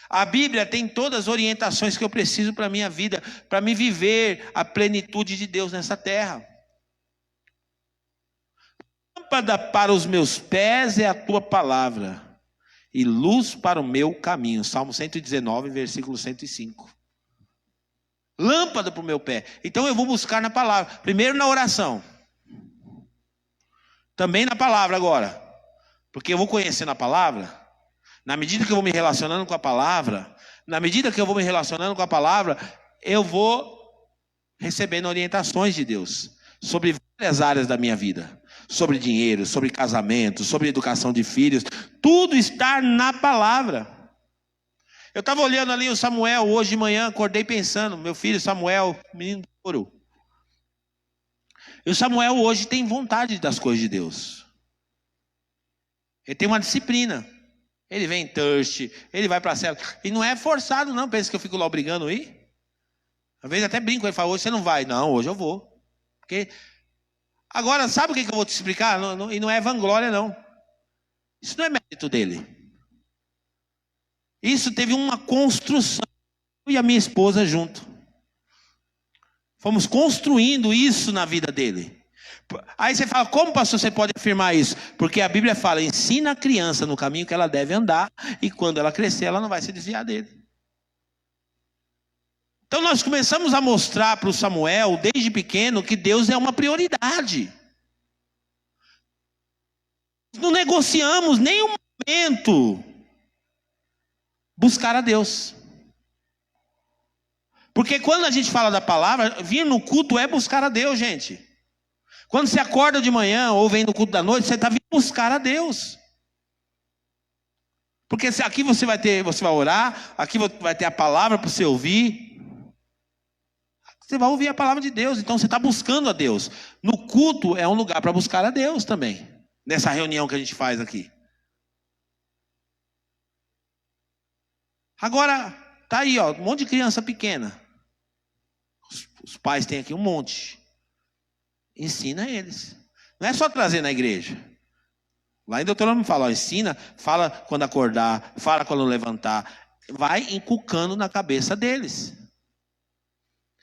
A Bíblia tem todas as orientações que eu preciso para a minha vida, para me viver a plenitude de Deus nessa terra. Lâmpada para os meus pés é a tua palavra, e luz para o meu caminho. Salmo 119, versículo 105. Lâmpada para o meu pé. Então eu vou buscar na palavra. Primeiro na oração. Também na palavra agora. Porque eu vou conhecendo a palavra. Na medida que eu vou me relacionando com a palavra, eu vou recebendo orientações de Deus sobre várias áreas da minha vida. Sobre dinheiro, sobre casamento, sobre educação de filhos. Tudo está na palavra. Eu estava olhando ali o Samuel hoje de manhã, acordei pensando, meu filho Samuel, menino de ouro. E o Samuel hoje tem vontade das coisas de Deus. Ele tem uma disciplina. Ele vem thirst, ele vai para a cela. E não é forçado não, pensa que eu fico lá obrigando a ir. Às vezes até brinco, ele fala: hoje você não vai. Não, hoje eu vou. Porque... Agora, sabe o que eu vou te explicar? E não é vanglória não. Isso não é mérito dele. Isso teve uma construção. Eu e a minha esposa junto. Fomos construindo isso na vida dele. Aí você fala: como, pastor, você pode afirmar isso? Porque a Bíblia fala: ensina a criança no caminho que ela deve andar, e quando ela crescer ela não vai se desviar dele. Então nós começamos a mostrar para o Samuel, desde pequeno, que Deus é uma prioridade. Não negociamos nem um momento buscar a Deus. Porque quando a gente fala da palavra, vir no culto é buscar a Deus, gente. Quando você acorda de manhã ou vem no culto da noite, você está vindo buscar a Deus. Porque aqui você vai orar, aqui vai ter a palavra para você ouvir. Você vai ouvir a palavra de Deus, então você está buscando a Deus. No culto é um lugar para buscar a Deus também. Nessa reunião que a gente faz aqui. Agora, tá aí, ó, um monte de criança pequena. Os pais têm aqui um monte. Ensina eles. Não é só trazer na igreja. Lá em Deuteronômio fala, ó, ensina, fala quando acordar, fala quando levantar. Vai inculcando na cabeça deles.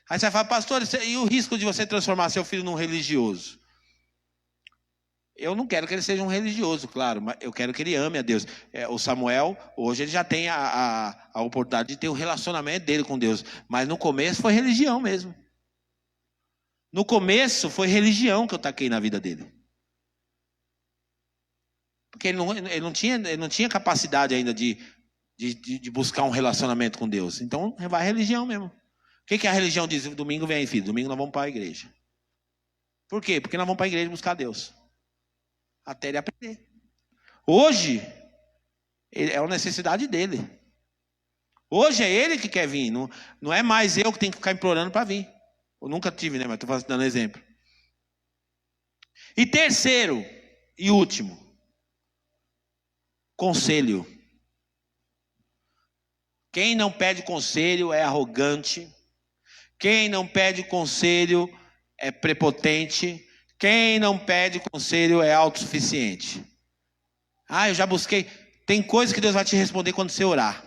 Aí você vai falar, pastor, e o risco de você transformar seu filho num religioso? Eu não quero que ele seja um religioso, claro, mas eu quero que ele ame a Deus. O Samuel, hoje ele já tem a oportunidade de ter o relacionamento dele com Deus. Mas no começo foi religião mesmo. No começo foi religião que eu taquei na vida dele. Porque ele não tinha capacidade ainda de buscar um relacionamento com Deus. Então vai religião mesmo. O que a religião diz? Domingo vem aí, filho. Domingo nós vamos para a igreja. Por quê? Porque nós vamos para a igreja buscar Deus. Até ele aprender. Hoje, é uma necessidade dele. Hoje é ele que quer vir. Não é mais eu que tenho que ficar implorando para vir. Eu nunca tive, né? Mas estou dando exemplo. E terceiro e último. Conselho. Quem não pede conselho é arrogante. Quem não pede conselho é prepotente. Quem não pede conselho é autossuficiente. Eu já busquei. Tem coisa que Deus vai te responder quando você orar.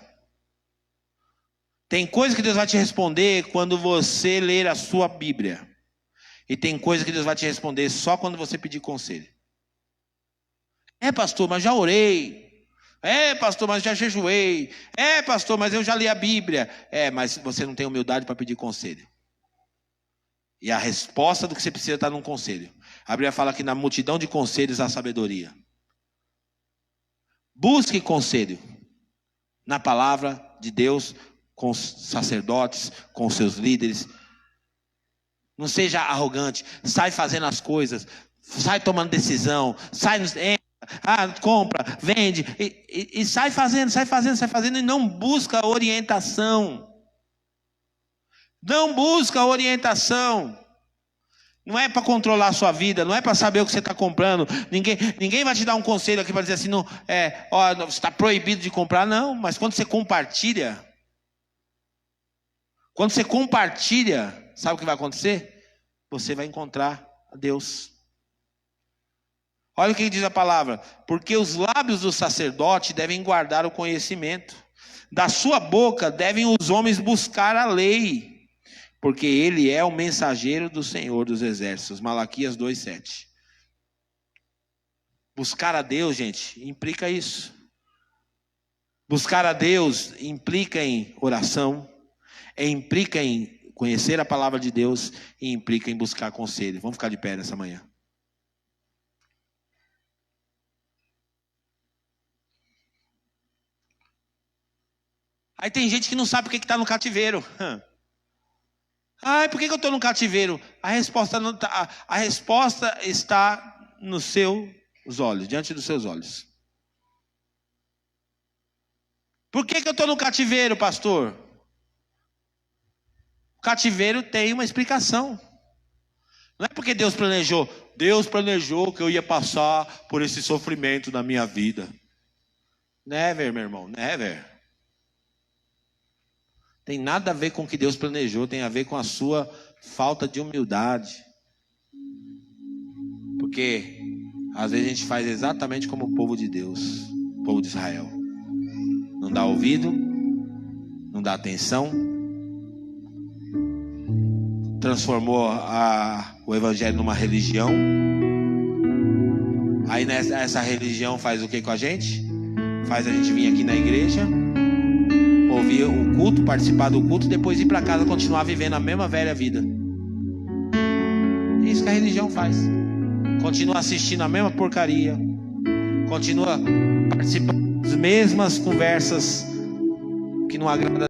Tem coisa que Deus vai te responder quando você ler a sua Bíblia. E tem coisa que Deus vai te responder só quando você pedir conselho. Pastor, mas já orei. Pastor, mas já jejuei. Pastor, mas eu já li a Bíblia. Mas você não tem humildade para pedir conselho. E a resposta do que você precisa está num conselho. A Bíblia fala que na multidão de conselhos há sabedoria. Busque conselho na palavra de Deus, com os sacerdotes, com os seus líderes. Não seja arrogante. Sai fazendo as coisas. Sai tomando decisão. Compra, vende. E sai fazendo. E não busca orientação. Não busca orientação. Não é para controlar a sua vida, não é para saber o que você está comprando. Ninguém vai te dar um conselho aqui para dizer assim, não, você está proibido de comprar, não. Mas quando você compartilha, sabe o que vai acontecer? Você vai encontrar a Deus. Olha o que diz a palavra. Porque os lábios do sacerdote devem guardar o conhecimento. Da sua boca devem os homens buscar a lei. Porque ele é o mensageiro do Senhor dos Exércitos. Malaquias 2:7. Buscar a Deus, gente, implica isso. Buscar a Deus implica em oração, implica em conhecer a palavra de Deus e implica em buscar conselho. Vamos ficar de pé nessa manhã. Aí tem gente que não sabe por que está no cativeiro. Por que eu estou no cativeiro? A resposta está nos seus olhos, diante dos seus olhos. Por que eu estou no cativeiro, pastor? O cativeiro tem uma explicação. Não é porque Deus planejou. Deus planejou que eu ia passar por esse sofrimento na minha vida. Never, meu irmão, never. Tem nada a ver com o que Deus planejou, tem a ver com a sua falta de humildade. Porque às vezes a gente faz exatamente como o povo de Deus, o povo de Israel. Não dá ouvido, não dá atenção. Transformou o evangelho numa religião. Aí essa religião faz o que com a gente? Faz a gente vir aqui na igreja, ouvir o culto, participar do culto, depois ir para casa continuar vivendo a mesma velha vida. É isso que a religião faz. Continua assistindo a mesma porcaria, continua participando das mesmas conversas que não agradam